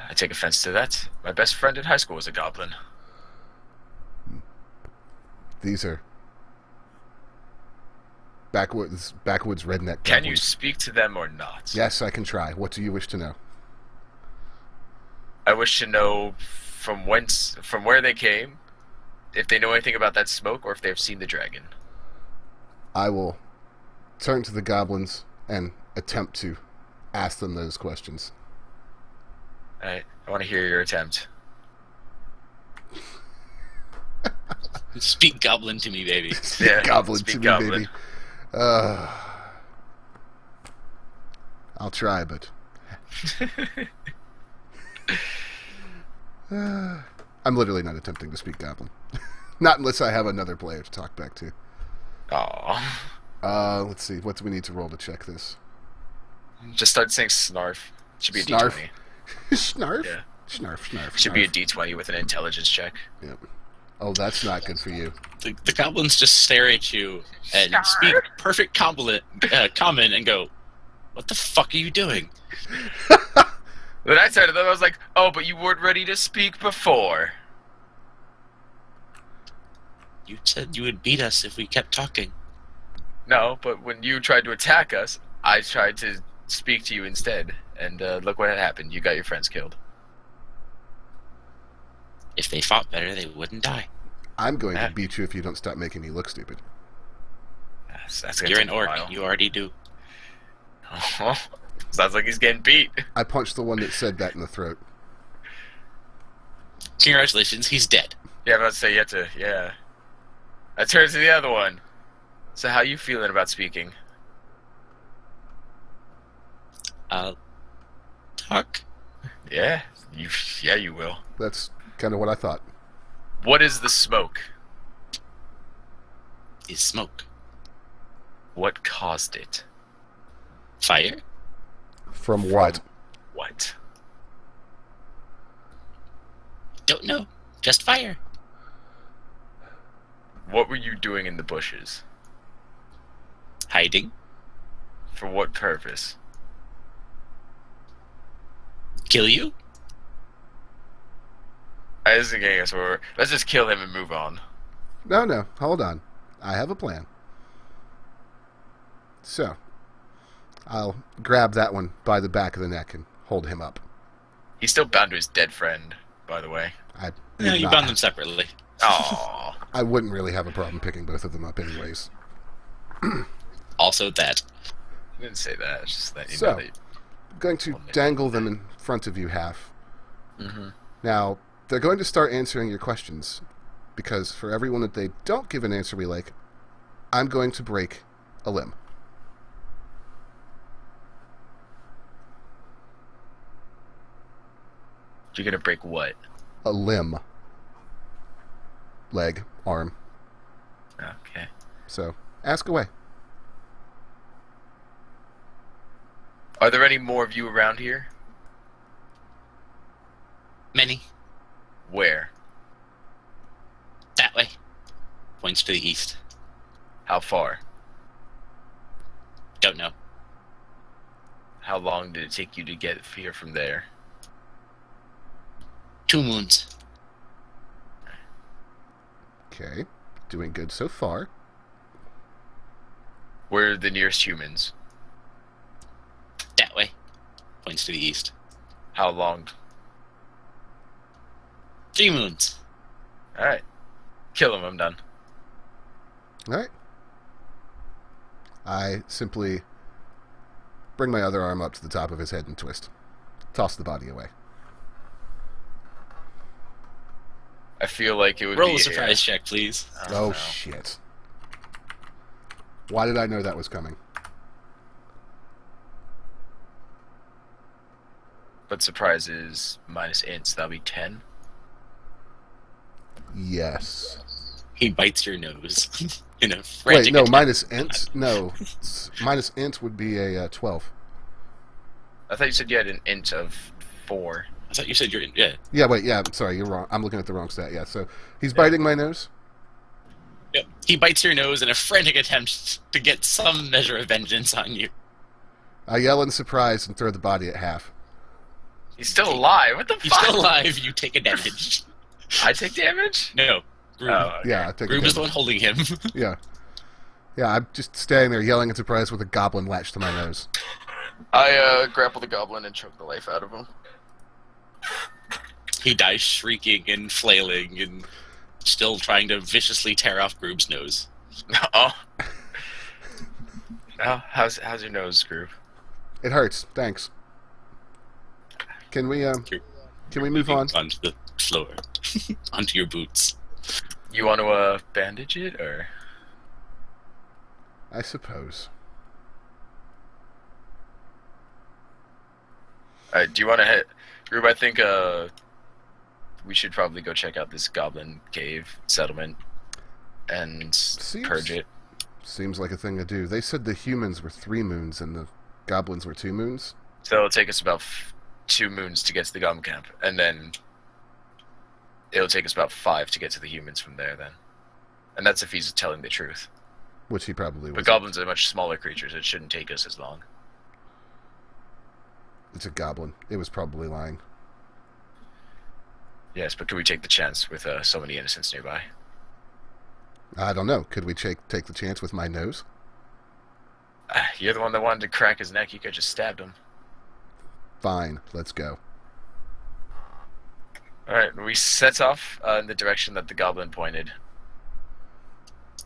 I take offense to that. My best friend in high school was a goblin. These are backwoods redneck goblins. Can you speak to them or not? Yes, I can try. What do you wish to know? I wish to know from where they came, if they know anything about that smoke, or if they've seen the dragon. I will turn to the goblins and attempt to ask them those questions. Alright, I want to hear your attempt. Speak goblin to me, baby. Yeah, Goblin speak to me, goblin. baby. I'll try, but I'm literally not attempting to speak goblin. Not unless I have another player to talk back to. Aw. Let's see. What do we need to roll to check this? Just start saying snarf. Should be a Snarf? D20. Snarf? Yeah. Snarf. Should be a D20 with an intelligence check. Yep. Oh, that's not good for you. The goblins just stare at you and speak perfect common and go, "What the fuck are you doing?" Then I said to them, I was like, "Oh, but you weren't ready to speak before." You said you would beat us if we kept talking. No, but when you tried to attack us, I tried to speak to you instead. And look what had happened. You got your friends killed. If they fought better, they wouldn't die. I'm going to beat you if you don't stop making me look stupid. That's gonna You're take an a orc. while. You already do. Sounds like he's getting beat. I punched the one that said that in the throat. Congratulations, he's dead. Yeah, I'm about to say you have to, yeah. I turn to the other one. So how you feeling about speaking? Talk. Yeah, you will. That's kind of what I thought. What is the smoke? Is smoke. What caused it? Fire? From what? What? Don't know. Just fire. What were you doing in the bushes? Hiding. For what purpose? Kill you? I was thinking, let's just kill him and move on. No, hold on. I have a plan. So, I'll grab that one by the back of the neck and hold him up. He's still bound to his dead friend, by the way. No, you bound them separately. Aww. I wouldn't really have a problem picking both of them up anyways. Also that. I didn't say that. It's just that you So, know that. I'm going to dangle them in front of you half. Mm-hmm. Now, they're going to start answering your questions, because for everyone that they don't give an answer we like, I'm going to break a limb. You're gonna break what? A limb. Leg, arm. Okay. So, ask away. Are there any more of you around here? Many. Where? That way. Points to the east. How far? Don't know. How long did it take you to get here from there? 2 moons. Okay. Doing good so far. Where are the nearest humans? That way. Points to the east. How long? 3 moons. Alright. Kill him, I'm done. Alright. I simply bring my other arm up to the top of his head and twist. Toss the body away. I feel like it would Roll be a surprise check, please. Oh, no. shit. Why did I know that was coming? But surprise is minus int, so that'll be 10. Yes. He bites your nose in a Wait, frantic no, attempt. minus int? No. Minus int would be a 12. I thought you said you had an int of 4. I thought you said you're in. Yeah. Yeah, wait, yeah, I'm sorry, you're wrong. I'm looking at the wrong stat, yeah. So he's biting my nose? Yep. He bites your nose in a frantic attempt to get some measure of vengeance on you. I yell in surprise and throw the body at half. He's still alive. What the He's fuck? still alive. You take a damage. I take damage? No. Groob. Oh, okay. Yeah, I take Groob is the a one holding him. Yeah. Yeah, I'm just standing there yelling in surprise with a goblin latched to my nose. I grapple the goblin and choke the life out of him. He dies shrieking and flailing and still trying to viciously tear off Groob's nose. Oh. Oh, how's your nose, Groob? It hurts, thanks. Can we move on? Onto the floor. Onto your boots. You want to bandage it, or? I suppose. Do you want to hit Groob? I think we should probably go check out this goblin cave settlement and purge it. Seems like a thing to do. They said the humans were 3 moons and the goblins were 2 moons. So it'll take us about 2 moons to get to the goblin camp, and then it'll take us about 5 to get to the humans from there. Then, and that's if he's telling the truth. Which he probably was. But goblins are much smaller creatures. It shouldn't take us as long. It's a goblin. It was probably lying. Yes, but could we take the chance with so many innocents nearby? I don't know. Could we take the chance with my nose? You're the one that wanted to crack his neck. You could just stabbed him. Fine. Let's go. Alright, we set off in the direction that the goblin pointed.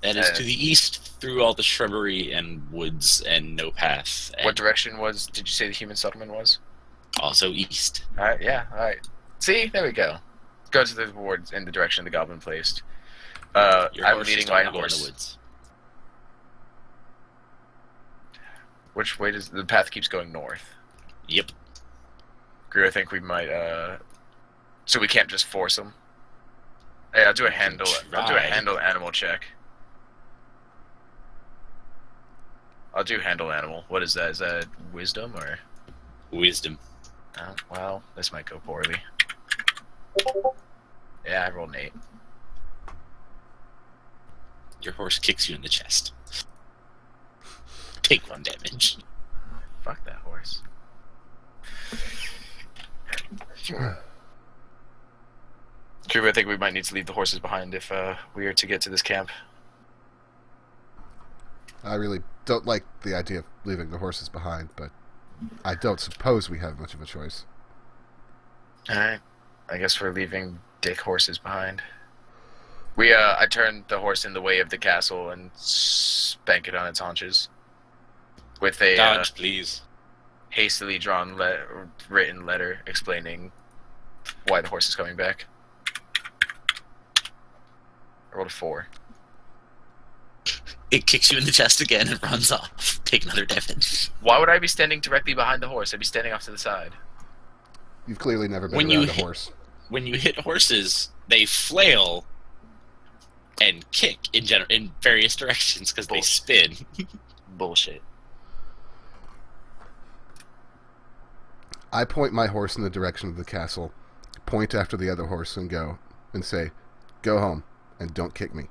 That is to the east, through all the shrubbery and woods and no path. And What direction did you say the human settlement was? also east. Alright, yeah, alright. See? There we go. Go to the woods in the direction the goblin placed. Your I'm horse leading is my starting to go in the horse. woods. Which way does the path keeps going north? Yep. Greer, I think we might so we can't just force him. Hey, I'll do a handle try. animal check. I'll do handle animal. What is that? Is that wisdom or? Wisdom. Oh, well, this might go poorly. Yeah, I rolled an 8. Your horse kicks you in the chest. Take 1 damage. Fuck that horse. Drew, I think we might need to leave the horses behind if we are to get to this camp. I really don't like the idea of leaving the horses behind, but I don't suppose we have much of a choice. Alright. I guess we're leaving dick horses behind. I turned the horse in the way of the castle and spank it on its haunches. With a Dodge, please. hastily drawn written letter explaining why the horse is coming back. I rolled a 4. It kicks you in the chest again and runs off. Take another damage. Why would I be standing directly behind the horse? I'd be standing off to the side. You've clearly never been When around you a horse. When you hit horses, they flail and kick in various directions because they spin. Bullshit. I point my horse in the direction of the castle, point after the other horse, and go and say, "Go home and don't kick me."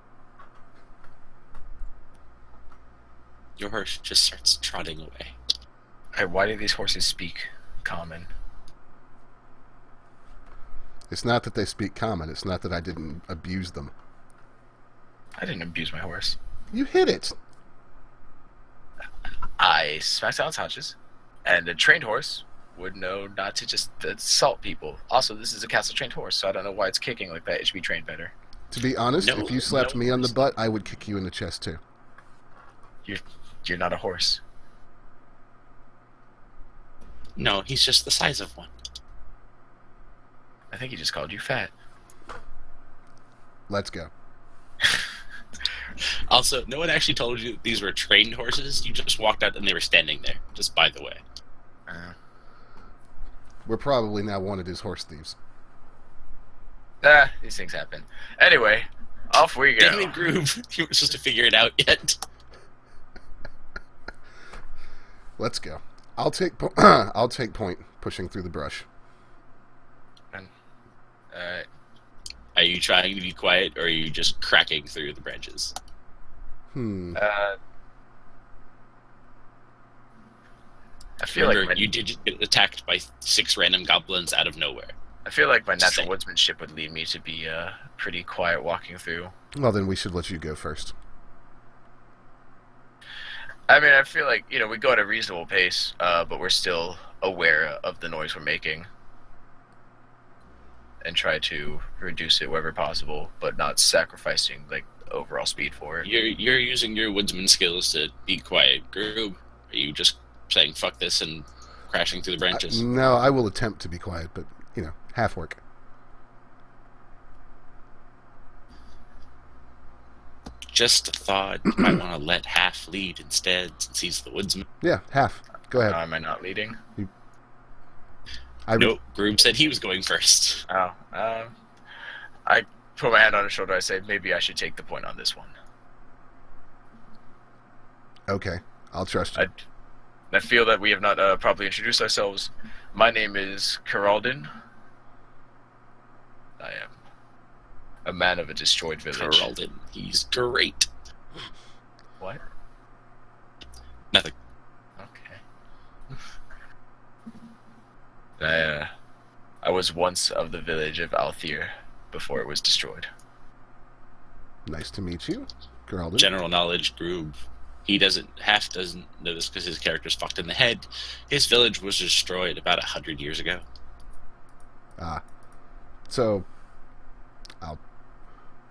Your horse just starts trotting away. Hey, why do these horses speak common? It's not that they speak common. It's not that I didn't abuse them. I didn't abuse my horse. You hit it. I smacked it on its haunches, and a trained horse would know not to just assault people. Also, this is a castle-trained horse, so I don't know why it's kicking like that. It should be trained better. To be honest, No, if you slapped no me on the horse. butt, I would kick you in the chest too. You're not a horse. No, he's just the size of one. I think he just called you fat. Let's go. Also, no one actually told you these were trained horses. You just walked out and they were standing there, just by the way. We're probably now wanted as horse thieves. These things happen. Anyway, off we go. Damn it, Groob. You were supposed to figure it out yet. Let's go. I'll take point pushing through the brush. Alright. Are you trying to be quiet, or are you just cracking through the branches? I feel Remember, like you did just get attacked by 6 random goblins out of nowhere. I feel like my Just natural saying. woodsmanship would lead me to be pretty quiet walking through. Well, then we should let you go first. I mean, I feel like, we go at a reasonable pace, but we're still aware of the noise we're making. And try to reduce it wherever possible, but not sacrificing, overall speed for it. You're using your woodsman skills to be quiet. Groob, are you just saying fuck this and crashing through the branches? No, I will attempt to be quiet, but, half work. Just a thought. You might want to let Half lead instead, since he's the woodsman. Yeah, half. Go ahead. Am I not leading? Nope, Groob said he was going first. Oh, I put my hand on his shoulder. I say, maybe I should take the point on this one. Okay, I'll trust you. I feel that we have not properly introduced ourselves. My name is Caraldin. I am a man of a destroyed village. Caraldin, he's great. What? Nothing. Okay. I was once of the village of Althir before it was destroyed. Nice to meet you, Geraldine. General knowledge, Groob. Half doesn't know this because his character's fucked in the head. His village was destroyed about 100 years ago. So,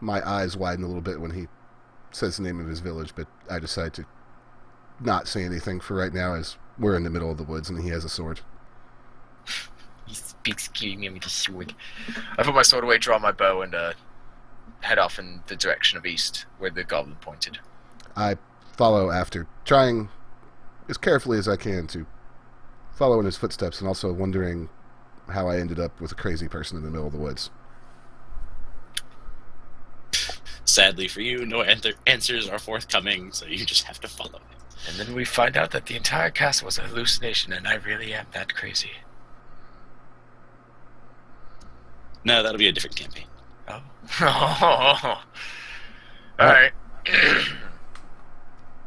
my eyes widen a little bit when he says the name of his village, but I decide to not say anything for right now as we're in the middle of the woods and he has a sword. He speaks giving me the sword. I put my sword away, draw my bow, and head off in the direction of east, where the goblin pointed. I follow after, trying as carefully as I can to follow in his footsteps, and also wondering how I ended up with a crazy person in the middle of the woods. Sadly for you, no answers are forthcoming, so you just have to follow him. And then we find out that the entire castle was a hallucination, and I really am that crazy. No, that'll be a different campaign. Oh. Alright.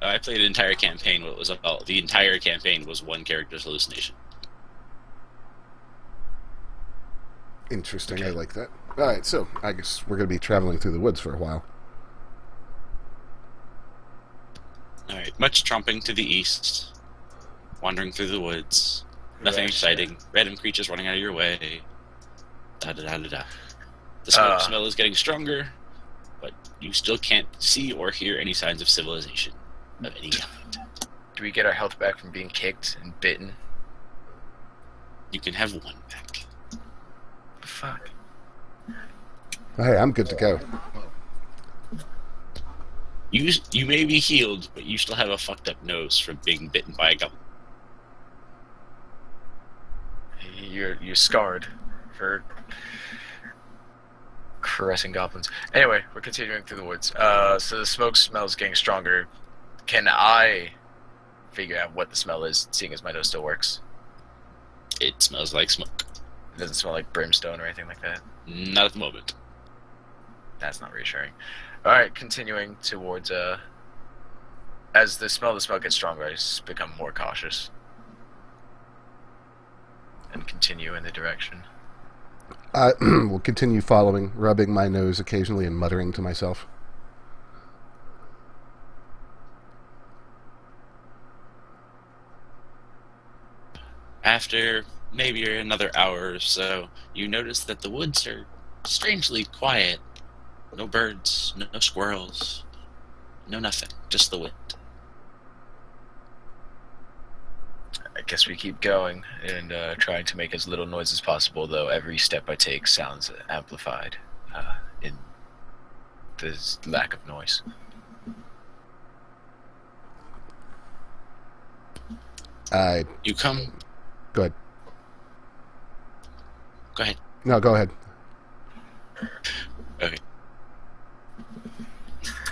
I played an entire campaign. The entire campaign was one character's hallucination. Interesting, Okay. I like that. Alright, so I guess we're going to be traveling through the woods for a while. Alright, much tromping to the east. Wandering through the woods. Nothing Right. exciting. Random creatures running out of your way. Da-da-da-da-da. The smoke smell is getting stronger, but you still can't see or hear any signs of civilization of any kind. Do we get our health back from being kicked and bitten? You can have one back. Fuck. Hey, I'm good to go. You may be healed, but you still have a fucked up nose from being bitten by a goblin. You're scarred for caressing goblins. Anyway, we're continuing through the woods. So the smoke smells getting stronger. Can I figure out what the smell is, seeing as my nose still works? It smells like smoke. It doesn't smell like brimstone or anything like that. Not at the moment. That's not reassuring. Alright, continuing towards, as the smell of the smoke gets stronger, I just become more cautious. And continue in the direction. I will continue following, rubbing my nose occasionally and muttering to myself. After maybe another hour or so, you notice that the woods are strangely quiet. No birds, no squirrels, no nothing, just the wind. I guess we keep going and trying to make as little noise as possible, though every step I take sounds amplified in this lack of noise. You come... Go ahead. Go ahead. No, go ahead. Okay.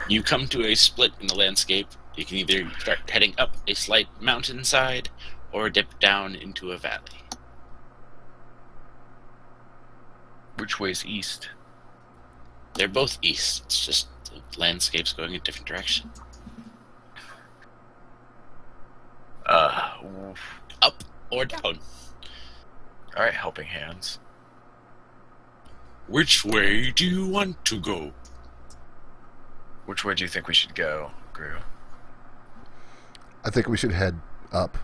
You come to a split in the landscape. You can either start heading up a slight mountainside or dip down into a valley. Which way's east? They're both east. It's just the landscape's going a different direction. Up or down. Alright, helping hands. Which way do you want to go? Which way do you think we should go, Gru? I think we should head up.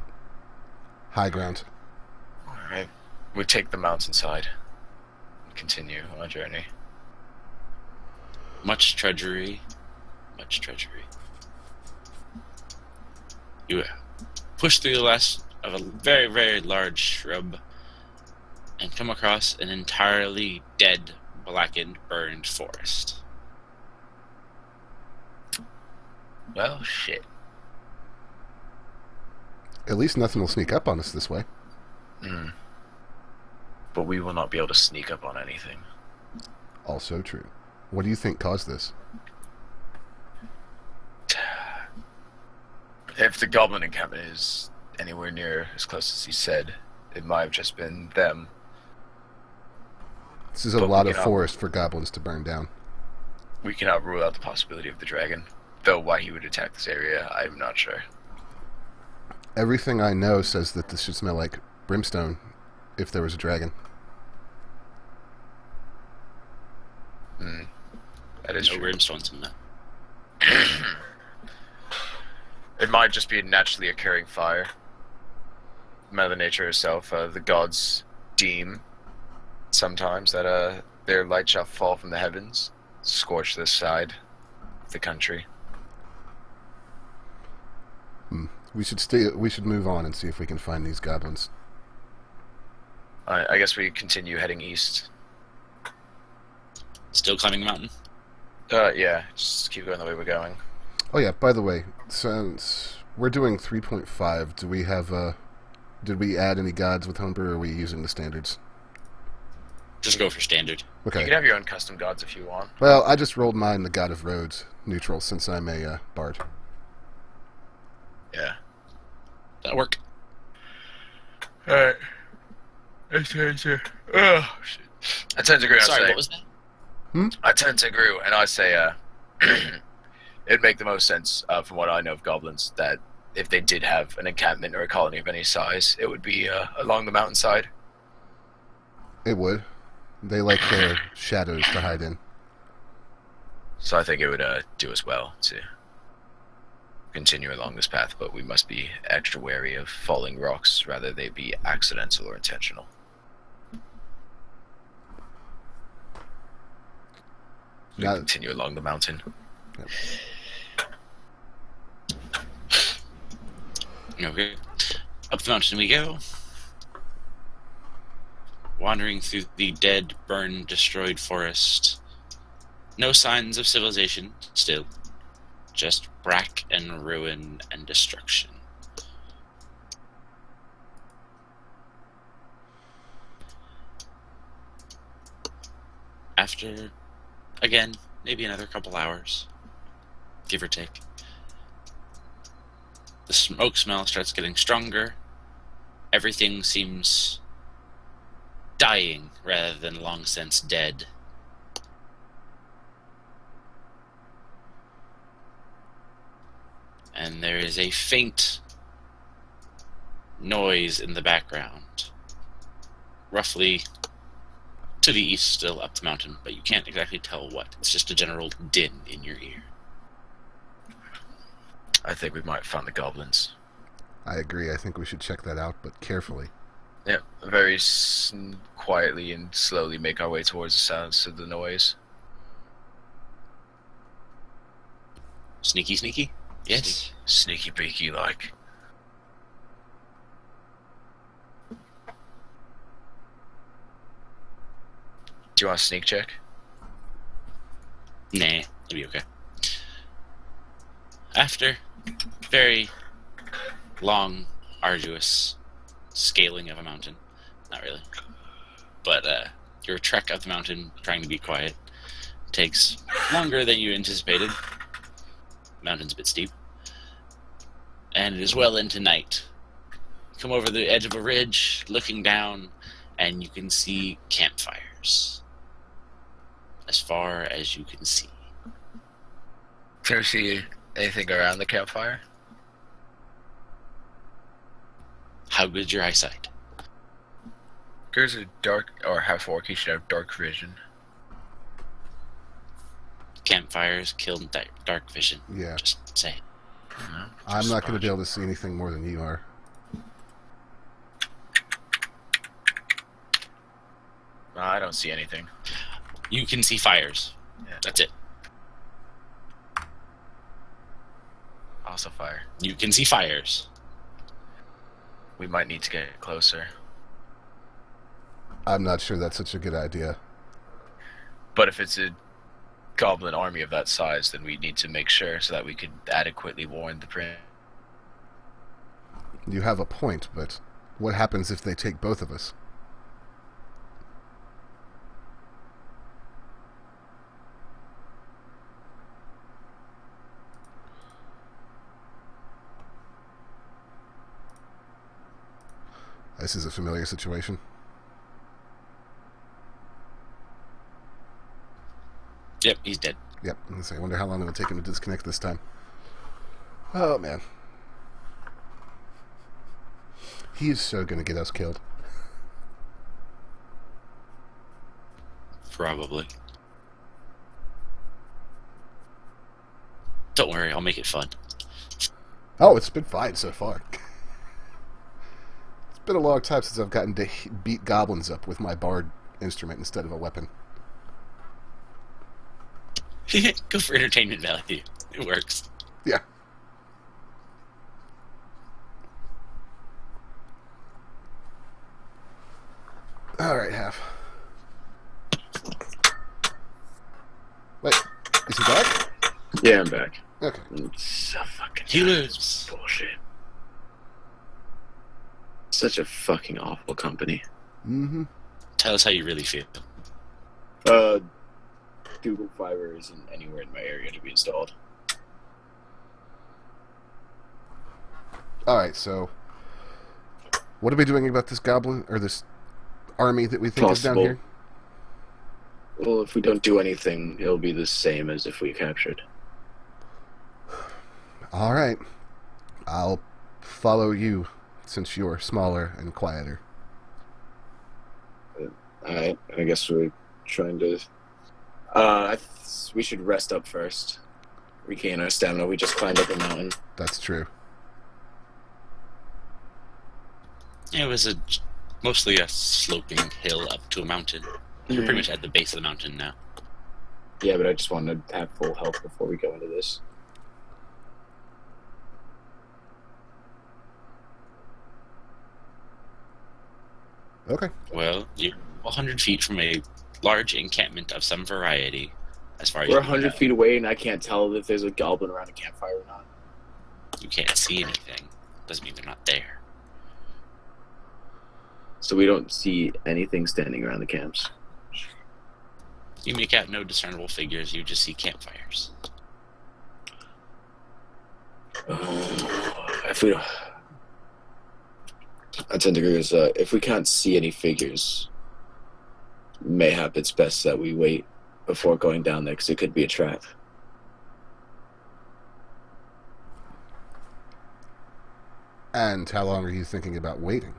High ground. Alright. We take the mountainside and continue on our journey. Much treachery. Much treachery. You push through the last of a very, very large shrub and come across an entirely dead, blackened, burned forest. Well, shit. At least nothing will sneak up on us this way. But we will not be able to sneak up on anything. Also true. What do you think caused this? If the goblin encampment is anywhere near as close as he said, it might have just been them. This is a lot of forest for goblins to burn down. We cannot rule out the possibility of the dragon. Though why he would attack this area, I'm not sure. Everything I know says that this should smell like brimstone if there was a dragon. That is No true. brimstones in that. It might just be a naturally occurring fire. Mother Nature herself, the gods deem sometimes that their light shall fall from the heavens, scorch this side of the country. We should move on and see if we can find these goblins. I guess we continue heading east. Still climbing the mountain? Yeah, just keep going the way we're going. Oh yeah, by the way, since we're doing 3.5, do we have did we add any gods with homebrew, or are we using the standards? Just go for standard. Okay. You can have your own custom gods if you want. Well, I just rolled mine the God of Roads, neutral, since I'm a bard. Yeah. That'll work. Alright. Oh, shit. I tend to agree. Sorry, I say, what was that? I tend to agree, and I say, it'd make the most sense, from what I know of goblins, that if they did have an encampment or a colony of any size, it would be along the mountainside. It would. They like their shadows to hide in. So I think it would do us well to continue along this path, but we must be extra wary of falling rocks, rather they be accidental or intentional. We Now- continue along the mountain. Yep. Okay. Up the mountain we go. Wandering through the dead, burned, destroyed forest. No signs of civilization, still. Just brack and ruin and destruction. After, again, maybe another couple hours, give or take, the smoke smell starts getting stronger. Everything seems dying rather than long since dead. And there is a faint noise in the background, roughly to the east, still up the mountain, but you can't exactly tell what. It's just a general din in your ear. I think we might have found the goblins. I agree. I think we should check that out, but carefully. Yeah, very quietly and slowly make our way towards the sounds of the noise. Sneaky, sneaky? Yes. Sneaky peeky like. Do you want a sneak check? Nah, it'll be okay. After very long, arduous scaling of a mountain, not really, but Your trek up the mountain, trying to be quiet, takes longer than you anticipated. Mountain's a bit steep. And it is well into night. You come over the edge of a ridge, looking down, and you can see campfires. As far as you can see. Can we see anything around the campfire? How good's your eyesight? There's a dark, or half orc, he should have dark vision. Campfires kill dark vision. Yeah. Just say. I'm not going to be able to see anything more than you are. No, I don't see anything. You can see fires. Yeah. That's it. Also fire. You can see fires. We might need to get closer. I'm not sure that's such a good idea. But if it's a goblin army of that size, then we need to make sure so that we could adequately warn the prince. You have a point, but what happens if they take both of us? This is a familiar situation. Yep, he's dead. Yep, I wonder how long it'll take him to disconnect this time. Oh, man. He is so going to get us killed. Probably. Don't worry, I'll make it fun. Oh, it's been fine so far. It's been a long time since I've gotten to beat goblins up with my bard instrument instead of a weapon. Go for entertainment value. It works. Yeah. Alright, Half. Wait, is he back? Yeah, I'm back. Okay. It's so fucking He lives. bullshit. Such a fucking awful company. Mm-hmm. Tell us how you really feel. Google Fiber isn't anywhere in my area to be installed. Alright, so what are we doing about this goblin, or this army that we think is down Possible. here? Well, if we don't do anything, it'll be the same as if we captured. Alright. I'll follow you, since you're smaller and quieter. Alright, I guess we're trying to... we should rest up first. Regain our stamina. We just climbed up a mountain. That's true. It was mostly a sloping hill up to a mountain. You're pretty much at the base of the mountain now. Yeah, but I just wanted to have full health before we go into this. Okay. Well, you're 100 feet from a large encampment of some variety, as far as We're you 100 know. feet away, and I can't tell if there's a goblin around a campfire or not. You can't see anything. Doesn't mean they're not there. So we don't see anything standing around the camps. You make out no discernible figures. You just see campfires. If we don't... I tend to agree with if we can't see any figures, mayhap it's best that we wait before going down there, because it could be a trap. And how long are you thinking about waiting?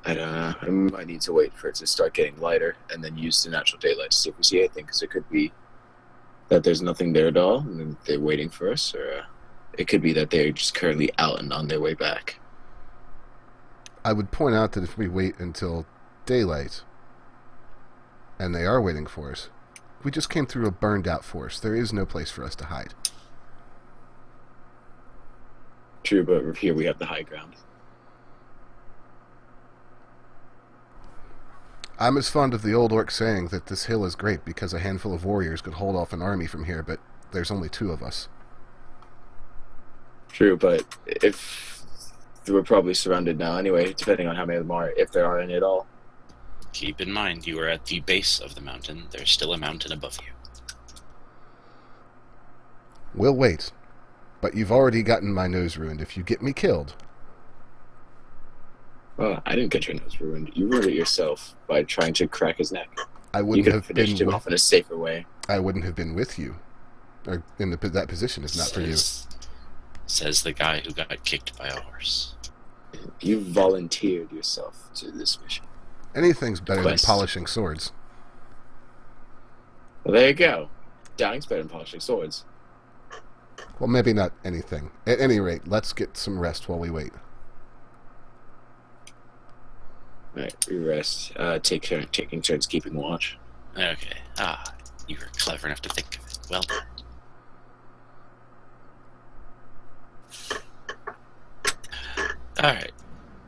I don't know. We might need to wait for it to start getting lighter, and then use the natural daylight to see if we see anything, because it could be that there's nothing there at all, and then they're waiting for us, or it could be that they're just currently out and on their way back. I would point out that if we wait until daylight, and they are waiting for us, we just came through a burned-out forest. There is no place for us to hide. True, but here we have the high ground. I'm as fond of the old orc saying that this hill is great because a handful of warriors could hold off an army from here, but there's only 2 of us. True, but if we're probably surrounded now anyway, depending on how many of them are, if there are any at all. Keep in mind, you are at the base of the mountain. There's still a mountain above you. We'll wait. But you've already gotten my nose ruined. If you get me killed... Well, I didn't get your nose ruined. You ruined it yourself by trying to crack his neck. I You wouldn't could have have finished been him off in a safer way. I wouldn't have been with you. Or in that position is not for you. Says the guy who got kicked by a horse. You volunteered yourself to this mission. Anything's better than Quest. polishing swords. Well, there you go. Dying's better than polishing swords. Well, maybe not anything. At any rate, let's get some rest while we wait. Alright, we rest. Taking turns keeping watch. Okay. You were clever enough to think of it. Well done. Alright.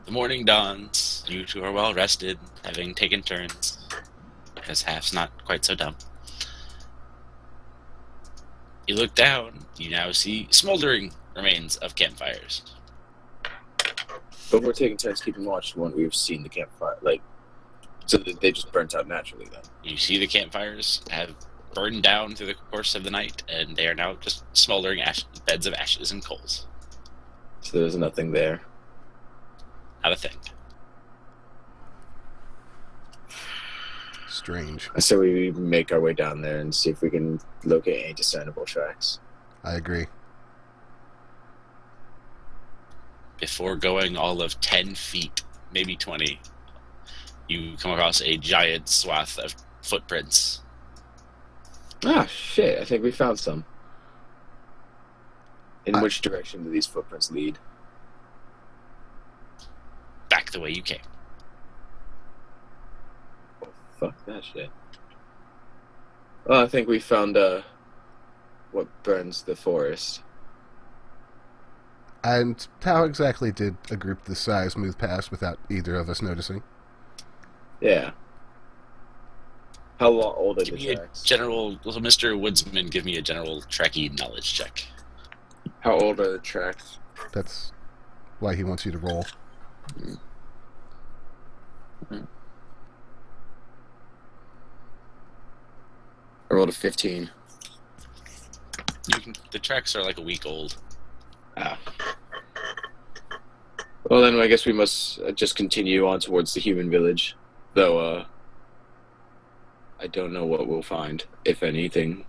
The morning dawns. You two are well rested, having taken turns. Because half's not quite so dumb. You look down. You now see smoldering remains of campfires. But we're taking turns keeping watch when we've seen the campfire. So that they just burnt out naturally then. You see the campfires have burned down through the course of the night, and they are now just smoldering beds of ashes and coals. So there's nothing there. Not a thing. Strange. I say we make our way down there and see if we can locate any discernible tracks. I agree. Before going all of 10 feet, maybe 20, you come across a giant swath of footprints. Ah, shit. I think we found some. In which direction do these footprints lead? Back the way you came. Oh, fuck that shit. Well, I think we found what burns the forest. And how exactly did a group this size move past without either of us noticing? Yeah. How old are Give the me a tracks? general, little Mr. Woodsman, give me a general Trekkie knowledge check. How old are the tracks? That's why he wants you to roll. I rolled a 15. The tracks are like a week old. Ah. Well, then I guess we must just continue on towards the human village. Though, I don't know what we'll find, if anything.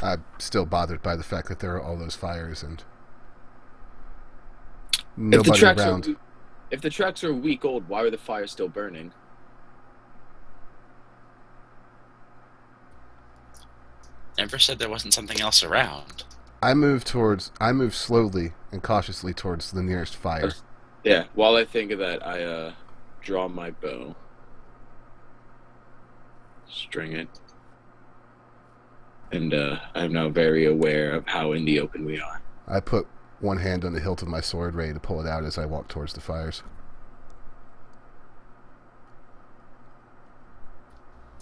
I'm still bothered by the fact that there are all those fires and nobody around. If the tracks are a week old, why are the fires still burning? Never said there wasn't something else around. I move slowly and cautiously towards the nearest fire. Yeah, while I think of that, I draw my bow. String it. And I'm now very aware of how in the open we are. I put one hand on the hilt of my sword, ready to pull it out as I walk towards the fires.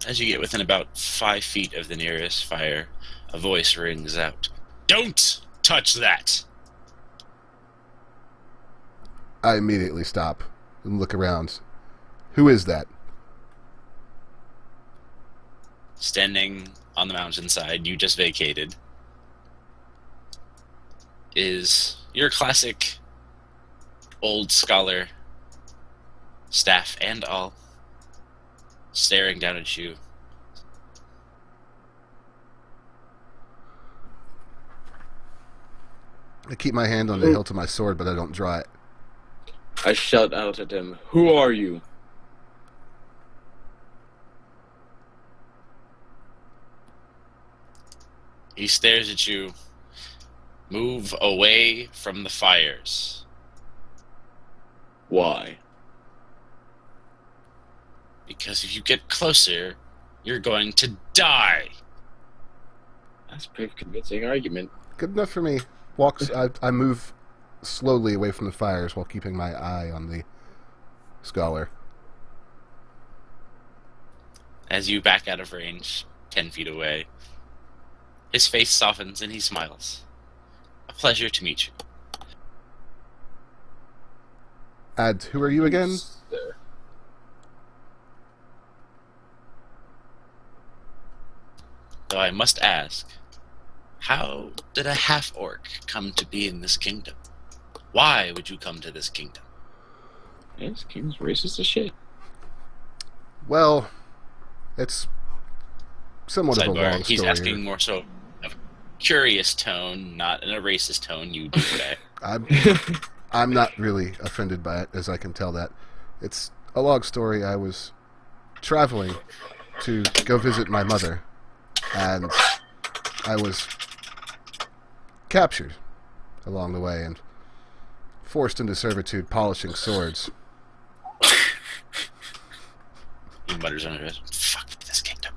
As you get within about 5 feet of the nearest fire, a voice rings out. Don't touch that! I immediately stop and look around. Who is that? Standing on the mountainside you just vacated is your classic old scholar, staff and all, staring down at you. I keep my hand on the hilt of my sword, but I don't draw it. I shout out at him, "Who are you?" He stares at you. Move away from the fires. Why? Because if you get closer, you're going to die. That's a pretty convincing argument. Good enough for me. I move slowly away from the fires while keeping my eye on the scholar. As you back out of range, 10 feet away, his face softens and he smiles. A pleasure to meet you. And who are you again? There. Though I must ask, how did a half-orc come to be in this kingdom? Why would you come to this kingdom? Yes, king's racist as shit. Well, it's somewhat of a long Sidebar, he's story. asking more so of a curious tone, not in a racist tone, you do that. I'm not really offended by it, as I can tell that. It's a long story. I was traveling to go visit my mother, and I was captured along the way and forced into servitude polishing swords. He mutters under his fuck this kingdom.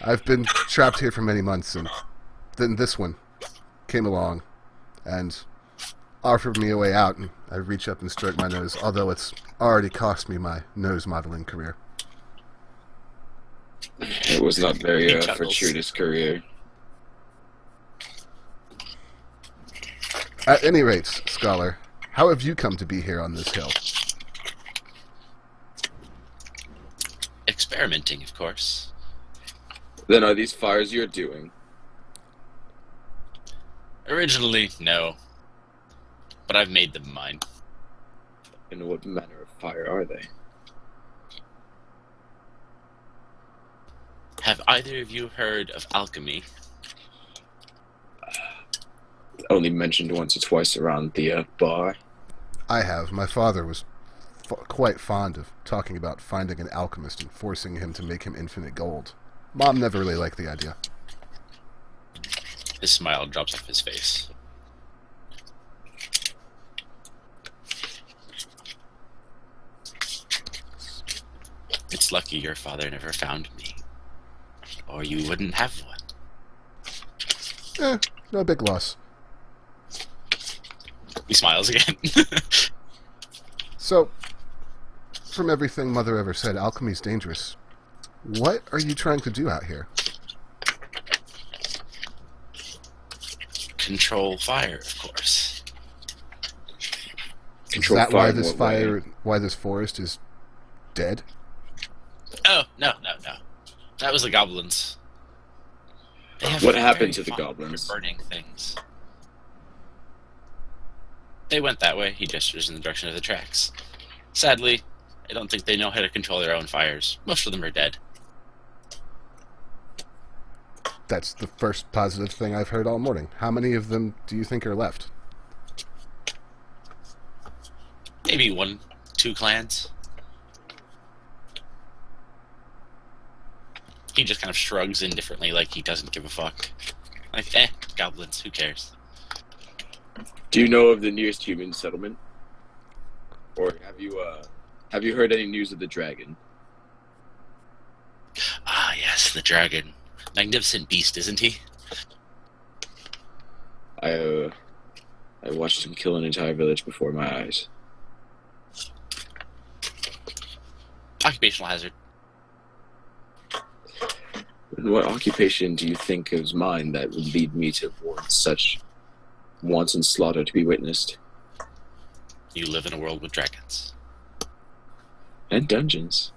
I've been trapped here for many months, and then this one came along and offered me a way out, and I reach up and stroke my nose, although it's already cost me my nose modeling career. It was not very He chuckles. fortuitous career. At any rate, Scholar, how have you come to be here on this hill? Experimenting, of course. Then are these fires you're doing? Originally, no. But I've made them mine. And what manner of fire are they? Have either of you heard of alchemy? Only mentioned once or twice around the bar. I have. My father was quite fond of talking about finding an alchemist and forcing him to make him infinite gold. Mom never really liked the idea. His smile drops off his face. It's lucky your father never found me, or you wouldn't have one. No big loss. He smiles again. So, from everything Mother ever said, alchemy's dangerous. What are you trying to do out here? Control fire, of course. Control Is that fire why in this what way? why this forest is dead? Oh, no. That was the goblins. They have What a happened very to the fond goblins? for burning things. They went that way. He gestures in the direction of the tracks. Sadly, I don't think they know how to control their own fires. Most of them are dead. That's the first positive thing I've heard all morning. How many of them do you think are left? Maybe 1, 2 clans. He just kind of shrugs indifferently like he doesn't give a fuck. Like, goblins, who cares? Do you know of the nearest human settlement? Or have you heard any news of the dragon? Ah, yes, the dragon. Magnificent beast, isn't he? I watched him kill an entire village before my eyes. Occupational hazard. And what occupation do you think is mine that would lead me to warrant such wanton slaughter to be witnessed? You live in a world with dragons. And dungeons.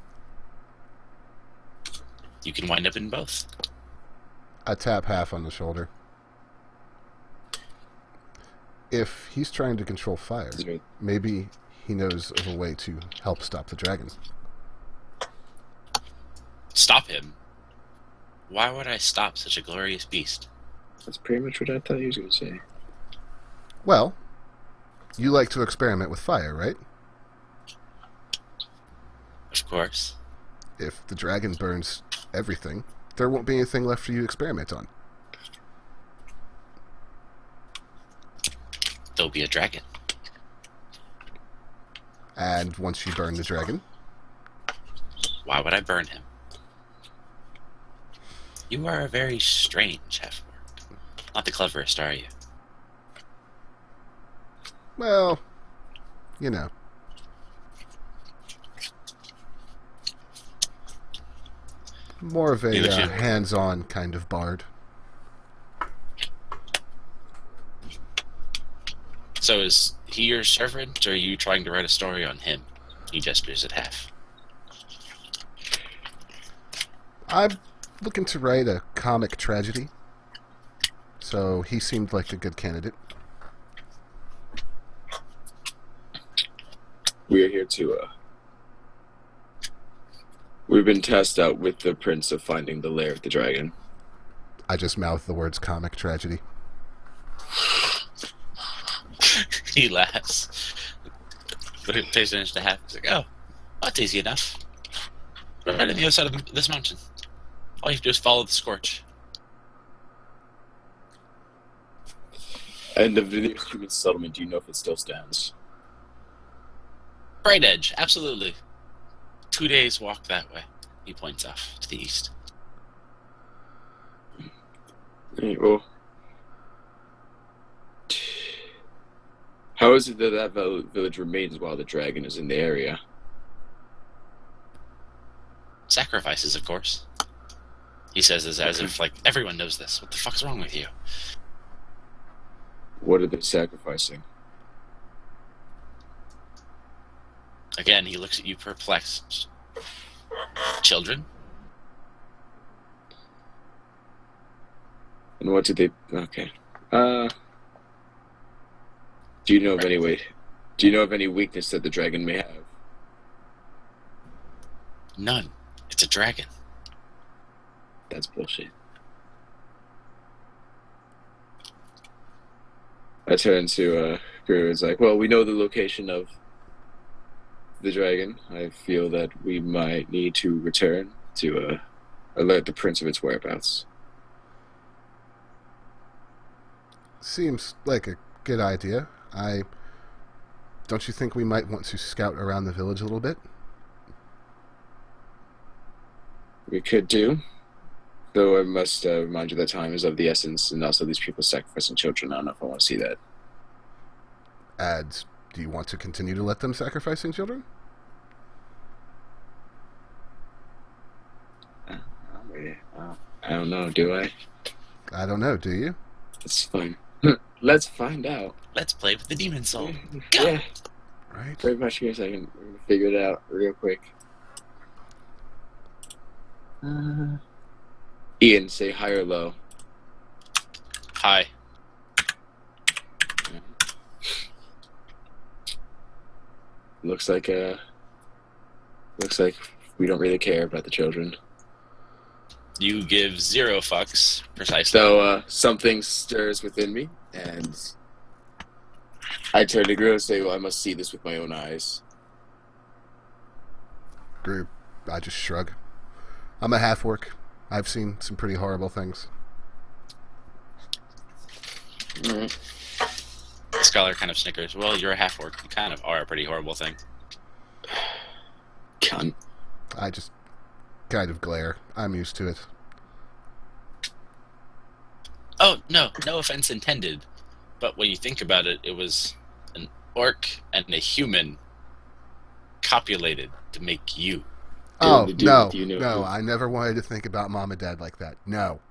You can wind up in both. I tap half on the shoulder. If he's trying to control fire, Is there- maybe he knows of a way to help stop the dragon. Stop him? Why would I stop such a glorious beast? That's pretty much what I thought he was going to say. Well, you like to experiment with fire, right? Of course. If the dragon burns everything, there won't be anything left for you to experiment on. There'll be a dragon. And once you burn the dragon, Why would I burn him? You are a very strange half-orc. Not the cleverest, are you? well, you know. More of a You legit- hands-on kind of bard. So is he your servant, or are you trying to write a story on him? He gestures at Half. I'm looking to write a comic tragedy, so he seemed like a good candidate. We are here to, we've been tasked out with the prince of finding the lair of the dragon. I just mouthed the words comic tragedy. He laughs. But it pays attention to Half. He's like, oh, that's easy enough. Right on the other side of this mountain. All you have to do is follow the scorch. And the nearest human settlement, do you know if it still stands? Bright Edge, absolutely. 2 days walk that way. He points off to the east. Right, well, how is it that that village remains while the dragon is in the area? Sacrifices, of course. He says this as if, like, everyone knows this. What the fuck's wrong with you? What are they sacrificing? Again, he looks at you perplexed. Children? And what did they... Okay. Do you know of any way... Do you know of any weakness that the dragon may have? None. It's a dragon. That's bullshit. I turn to Groob. It's like, well, we know the location of the dragon. I feel that we might need to return to alert the prince of its whereabouts. Seems like a good idea. Don't you think we might want to scout around the village a little bit? We could do. Though I must remind you that time is of the essence, and also these people sacrificing children. I don't know if I want to see that. And do you want to continue to let them sacrificing children? I don't know, do I? I don't know, do you? It's fine. Let's find out. Let's play with the demon soul. Go! Yeah, Right? very much here a second. We're going to figure it out real quick. Ian, say high or low. Hi. Looks like we don't really care about the children. You give 0 fucks, precisely. So something stirs within me, and I turn to Groob and say, well, I must see this with my own eyes. Groob, I just shrug. I'm a half-orc. I've seen some pretty horrible things. Mm. The scholar kind of snickers. Well, you're a half-orc. You kind of are a pretty horrible thing. Cunt. I just kind of glare. I'm used to it. Oh, no offense intended. But when you think about it, it was an orc and a human copulated to make you. Oh, to do no, with you, no, I never wanted to think about Mom and Dad like that. No.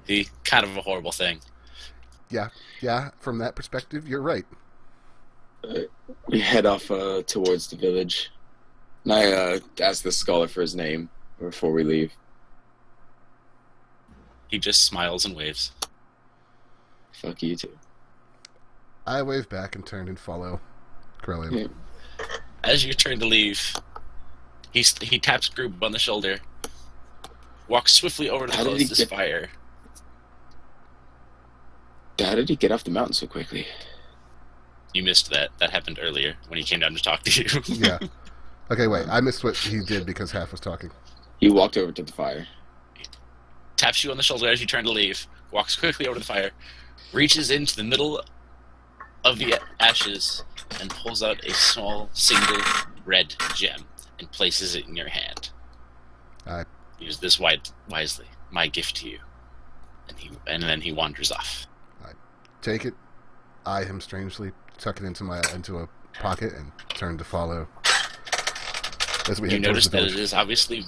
The kind of a horrible thing. Yeah, from that perspective, you're right. We head off towards the village. And I ask the scholar for his name before we leave. He just smiles and waves. Fuck you too. I wave back and turn and follow Growing. Yeah. As you turn to leave, he taps Groob on the shoulder, walks swiftly over to the How did he closest get- fire. How did he get off the mountain so quickly? You missed that. That happened earlier when he came down to talk to you. Yeah. Okay, wait. I missed what he did because Half was talking. He walked over to the fire. Taps you on the shoulder as you turn to leave, walks quickly over to the fire, reaches into the middle of the ashes, and pulls out a small, single red gem and places it in your hand. Use this wisely. My gift to you. And then he wanders off. Take it, eye him strangely, tuck it into a pocket, and turn to follow. As we You head towards notice the that village. it is obviously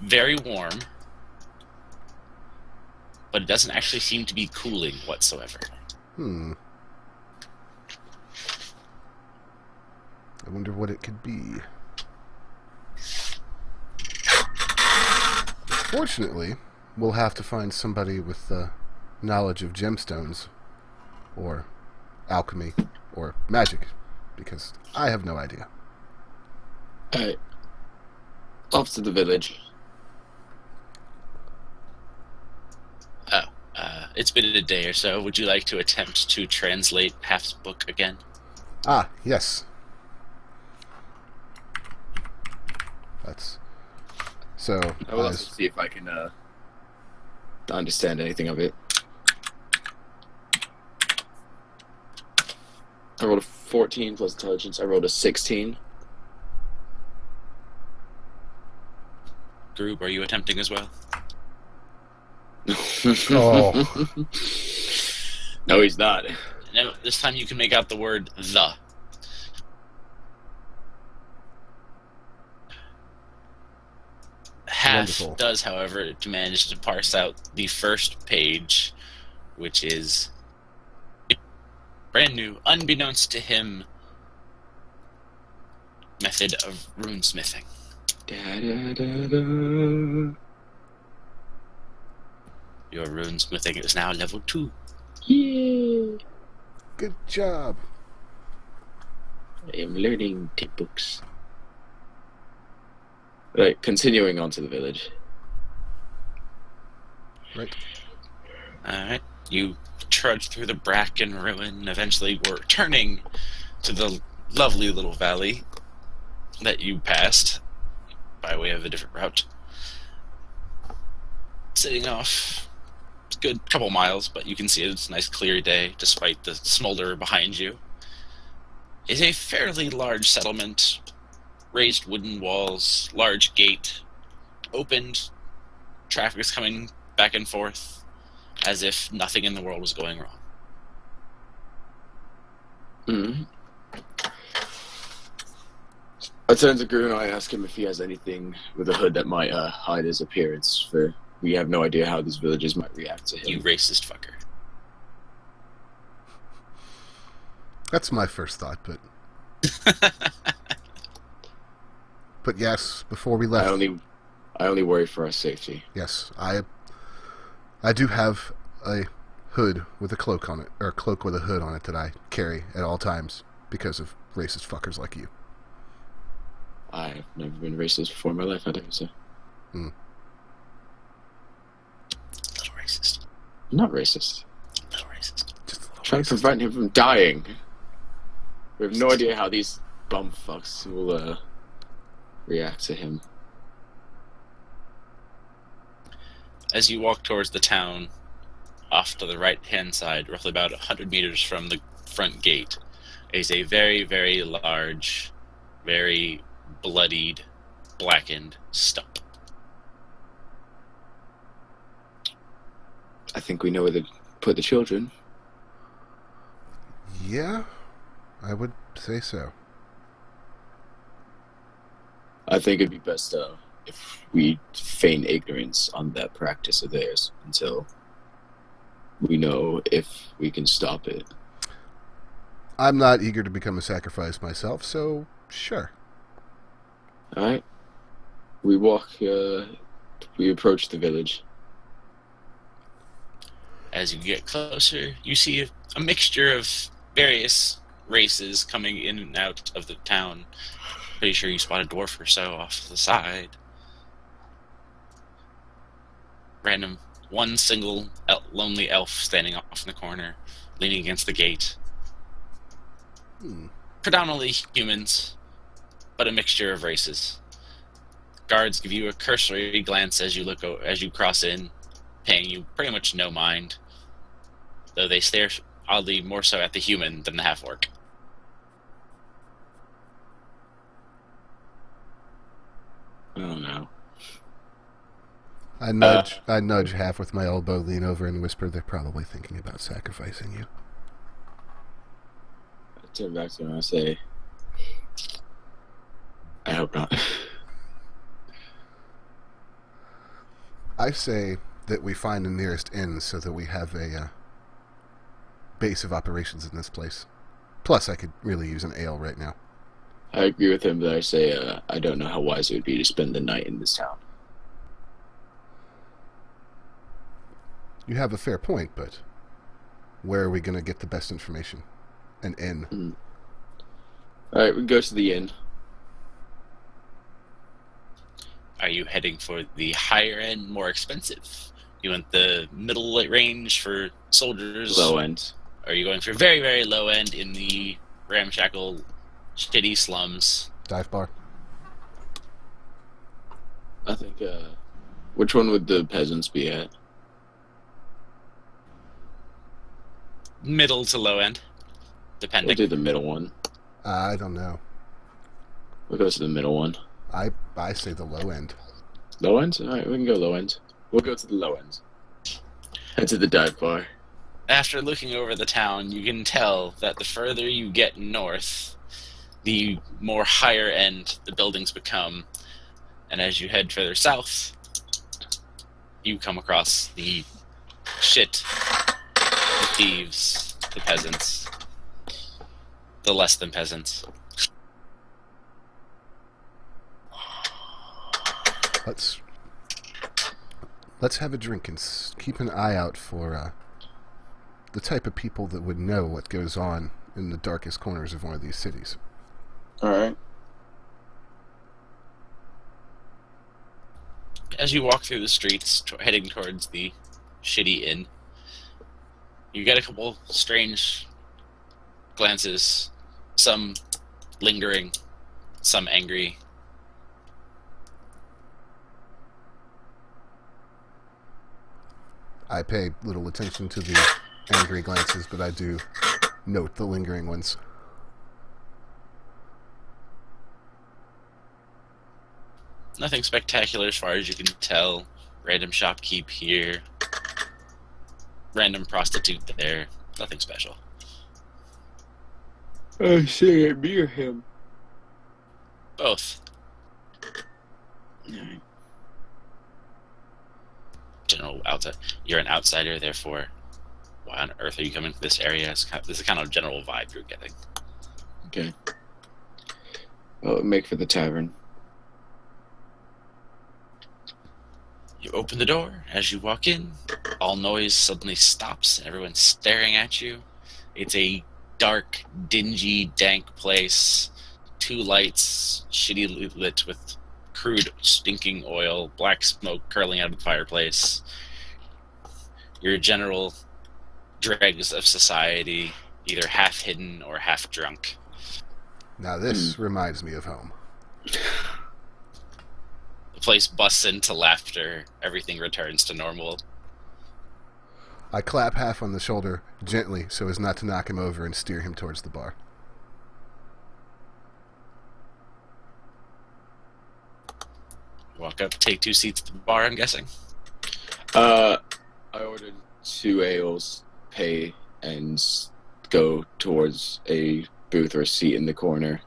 very warm, but it doesn't actually seem to be cooling whatsoever. I wonder what it could be. Fortunately, we'll have to find somebody with knowledge of gemstones, or alchemy, or magic, because I have no idea. Alright. Off to the village. It's been a day or so. Would you like to attempt to translate Half's book again? Ah, yes. That's... So, I will also see if I can understand anything of it. I rolled a 14 plus intelligence. I rolled a 16. Groob, are you attempting as well? Oh. No, he's not. No, this time you can make out the word "the." Half Wonderful. does, however, manage to parse out the first page, which is brand new, unbeknownst to him, method of runesmithing. Your runesmithing is now level 2. Yeah. Good job. I am learning tip books. Right, continuing on to the village. Right. Alright, you trudge through the bracken ruin, eventually we're returning to the lovely little valley that you passed by way of a different route. Sitting off a good couple miles, but you can see it's a nice clear day despite the smolder behind you. Is a fairly large settlement, raised wooden walls, large gate, opened, traffic is coming back and forth as if nothing in the world was going wrong. Mm-hmm. I turn to Groo and I ask him if he has anything with a hood that might hide his appearance, for we have no idea how these villagers might react to him. You racist fucker. That's my first thought, but... But yes, before we left... I only worry for our safety. Yes, I do have a hood with a cloak on it, or a cloak with a hood on it that I carry at all times because of racist fuckers like you. I've never been racist before in my life, I dare say. Hmm. A little racist. I'm not racist. A little racist. Just a little Trying to racist. prevent him from dying. We have no idea how these bum fucks will react to him. As you walk towards the town, off to the right-hand side, roughly about 100 meters from the front gate, is a very, very large, very bloodied, blackened stump. I think we know where to put the children. Yeah, I would say so. I think it'd be best if we feign ignorance on that practice of theirs until we know if we can stop it. I'm not eager to become a sacrifice myself, so sure. Alright. We walk, we approach the village. As you get closer, you see a mixture of various races coming in and out of the town. Pretty sure you spot a dwarf or so off to the side. Random, one single lonely elf standing off in the corner, leaning against the gate. Predominantly humans, but a mixture of races. Guards give you a cursory glance as you cross in, paying you pretty much no mind, though they stare oddly more so at the human than the half-orc. I don't know. I nudge half with my elbow, lean over and whisper, they're probably thinking about sacrificing you. I turn back to him and I say, I hope not. I say that we find the nearest inn so that we have a base of operations in this place. Plus, I could really use an ale right now. I agree with him, but I say I don't know how wise it would be to spend the night in this town. You have a fair point, but where are we going to get the best information? An inn. All right, we go to the inn. Are you heading for the higher end, more expensive? You want the middle range for soldiers? Low end. Are you going for very, very low end in the ramshackle, shitty slums? Dive bar. I think, which one would the peasants be at? Middle to low end, depending. We'll do the middle one. I don't know. We'll go to the middle one. I say the low end. Low end? Alright, we can go low end. We'll go to the low end. Head to the dive bar. After looking over the town, you can tell that the further you get north, the more higher end the buildings become. And as you head further south, you come across the shit, the thieves, the peasants, the less than peasants. Let's have a drink and keep an eye out for the type of people that would know what goes on in the darkest corners of one of these cities. Alright. As you walk through the streets, heading towards the shitty inn, you get a couple strange glances, some lingering, some angry. I pay little attention to the angry glances, but I do note the lingering ones. Nothing spectacular as far as you can tell. Random shopkeep here. Random prostitute there. Nothing special. I say me or him? Both. Alright. General outside. You're an outsider, therefore, why on earth are you coming to this area? This is the kind of general vibe you're getting. Okay. Well, make for the tavern. You open the door. As you walk in, all noise suddenly stops and everyone's staring at you. It's a dark, dingy, dank place. 2 lights, shitty lit with crude, stinking oil, black smoke curling out of the fireplace. Your general dregs of society, either half hidden or half drunk. Now this reminds me of home. The place busts into laughter. Everything returns to normal. I clap half on the shoulder, gently, so as not to knock him over, and steer him towards the bar. Walk up, take 2 seats at the bar, I'm guessing. I ordered 2 ales, pay, and go towards a booth or a seat in the corner.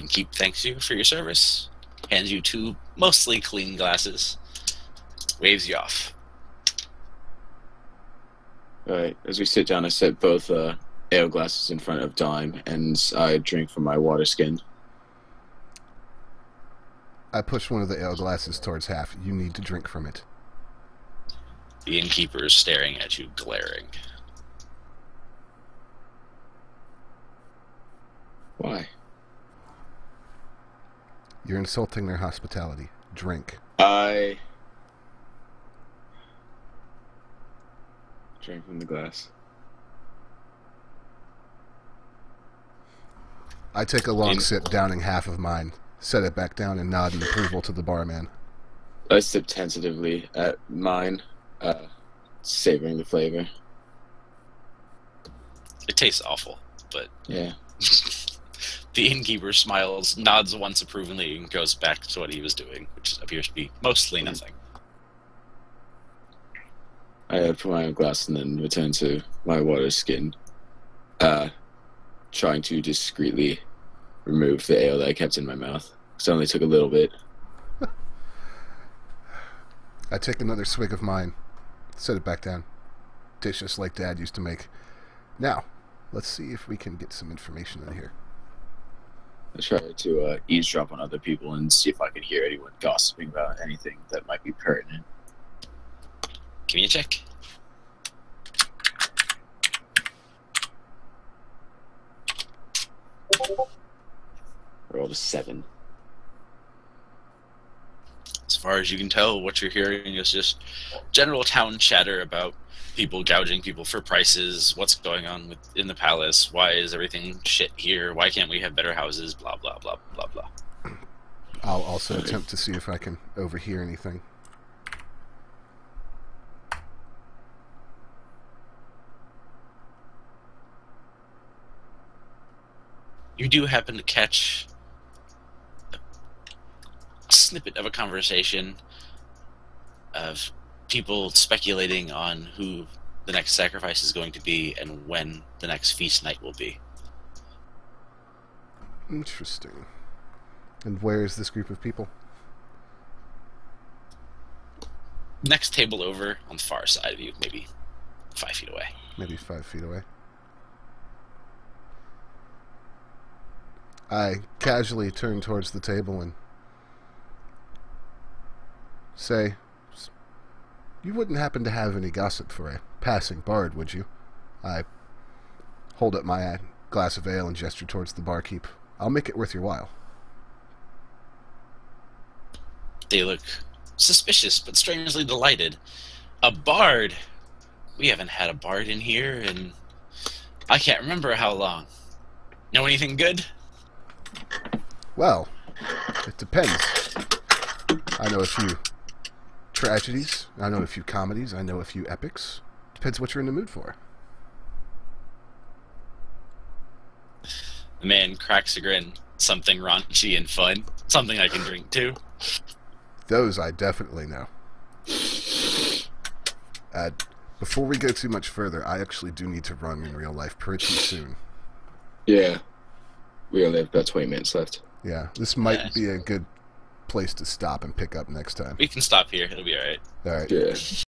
Keep thanks you for your service. Hands you 2 mostly clean glasses. Waves you off. Alright, as we sit down, I set both ale glasses in front of Dime, and I drink from my water skin. I push one of the ale glasses towards half. You need to drink from it. The innkeeper is staring at you, glaring. Why? You're insulting their hospitality. Drink. I drank from the glass. I take a long sip, downing half of mine, set it back down, and nod in approval to the barman. I sip tentatively at mine, savoring the flavor. It tastes awful, but Yeah. the innkeeper smiles, nods once approvingly, and goes back to what he was doing, which appears to be mostly nothing. I put my own glass and then return to my water skin, trying to discreetly remove the ale that I kept in my mouth. Because I only took a little bit. I take another swig of mine, set it back down. Dishes like Dad used to make. Now, let's see if we can get some information in here. I try to eavesdrop on other people and see if I can hear anyone gossiping about anything that might be pertinent. Give me a check. I rolled a 7. As far as you can tell, what you're hearing is just general town chatter about people gouging people for prices, what's going on in the palace, why is everything shit here, why can't we have better houses, blah, blah, blah, blah, blah. I'll also attempt to see if I can overhear anything. You do happen to catch a snippet of a conversation of people speculating on who the next sacrifice is going to be and when the next feast night will be. Interesting. And where is this group of people? Next table over on the far side of you, maybe 5 feet away. Maybe 5 feet away. I casually turn towards the table and say, "You wouldn't happen to have any gossip for a passing bard, would you?" I hold up my glass of ale and gesture towards the barkeep. "I'll make it worth your while." They look suspicious, but strangely delighted. A bard? We haven't had a bard in here in I can't remember how long. Know anything good? Well, it depends. I know a few tragedies, I know a few comedies, I know a few epics. Depends what you're in the mood for. The man cracks a grin. Something raunchy and fun. Something I can drink to. Those I definitely know. Before we go too much further, I actually do need to run in real life pretty soon. Yeah. We only have about 20 minutes left. Yeah, this might be a good place to stop and pick up next time. We can stop here. It'll be alright. All right. Yeah.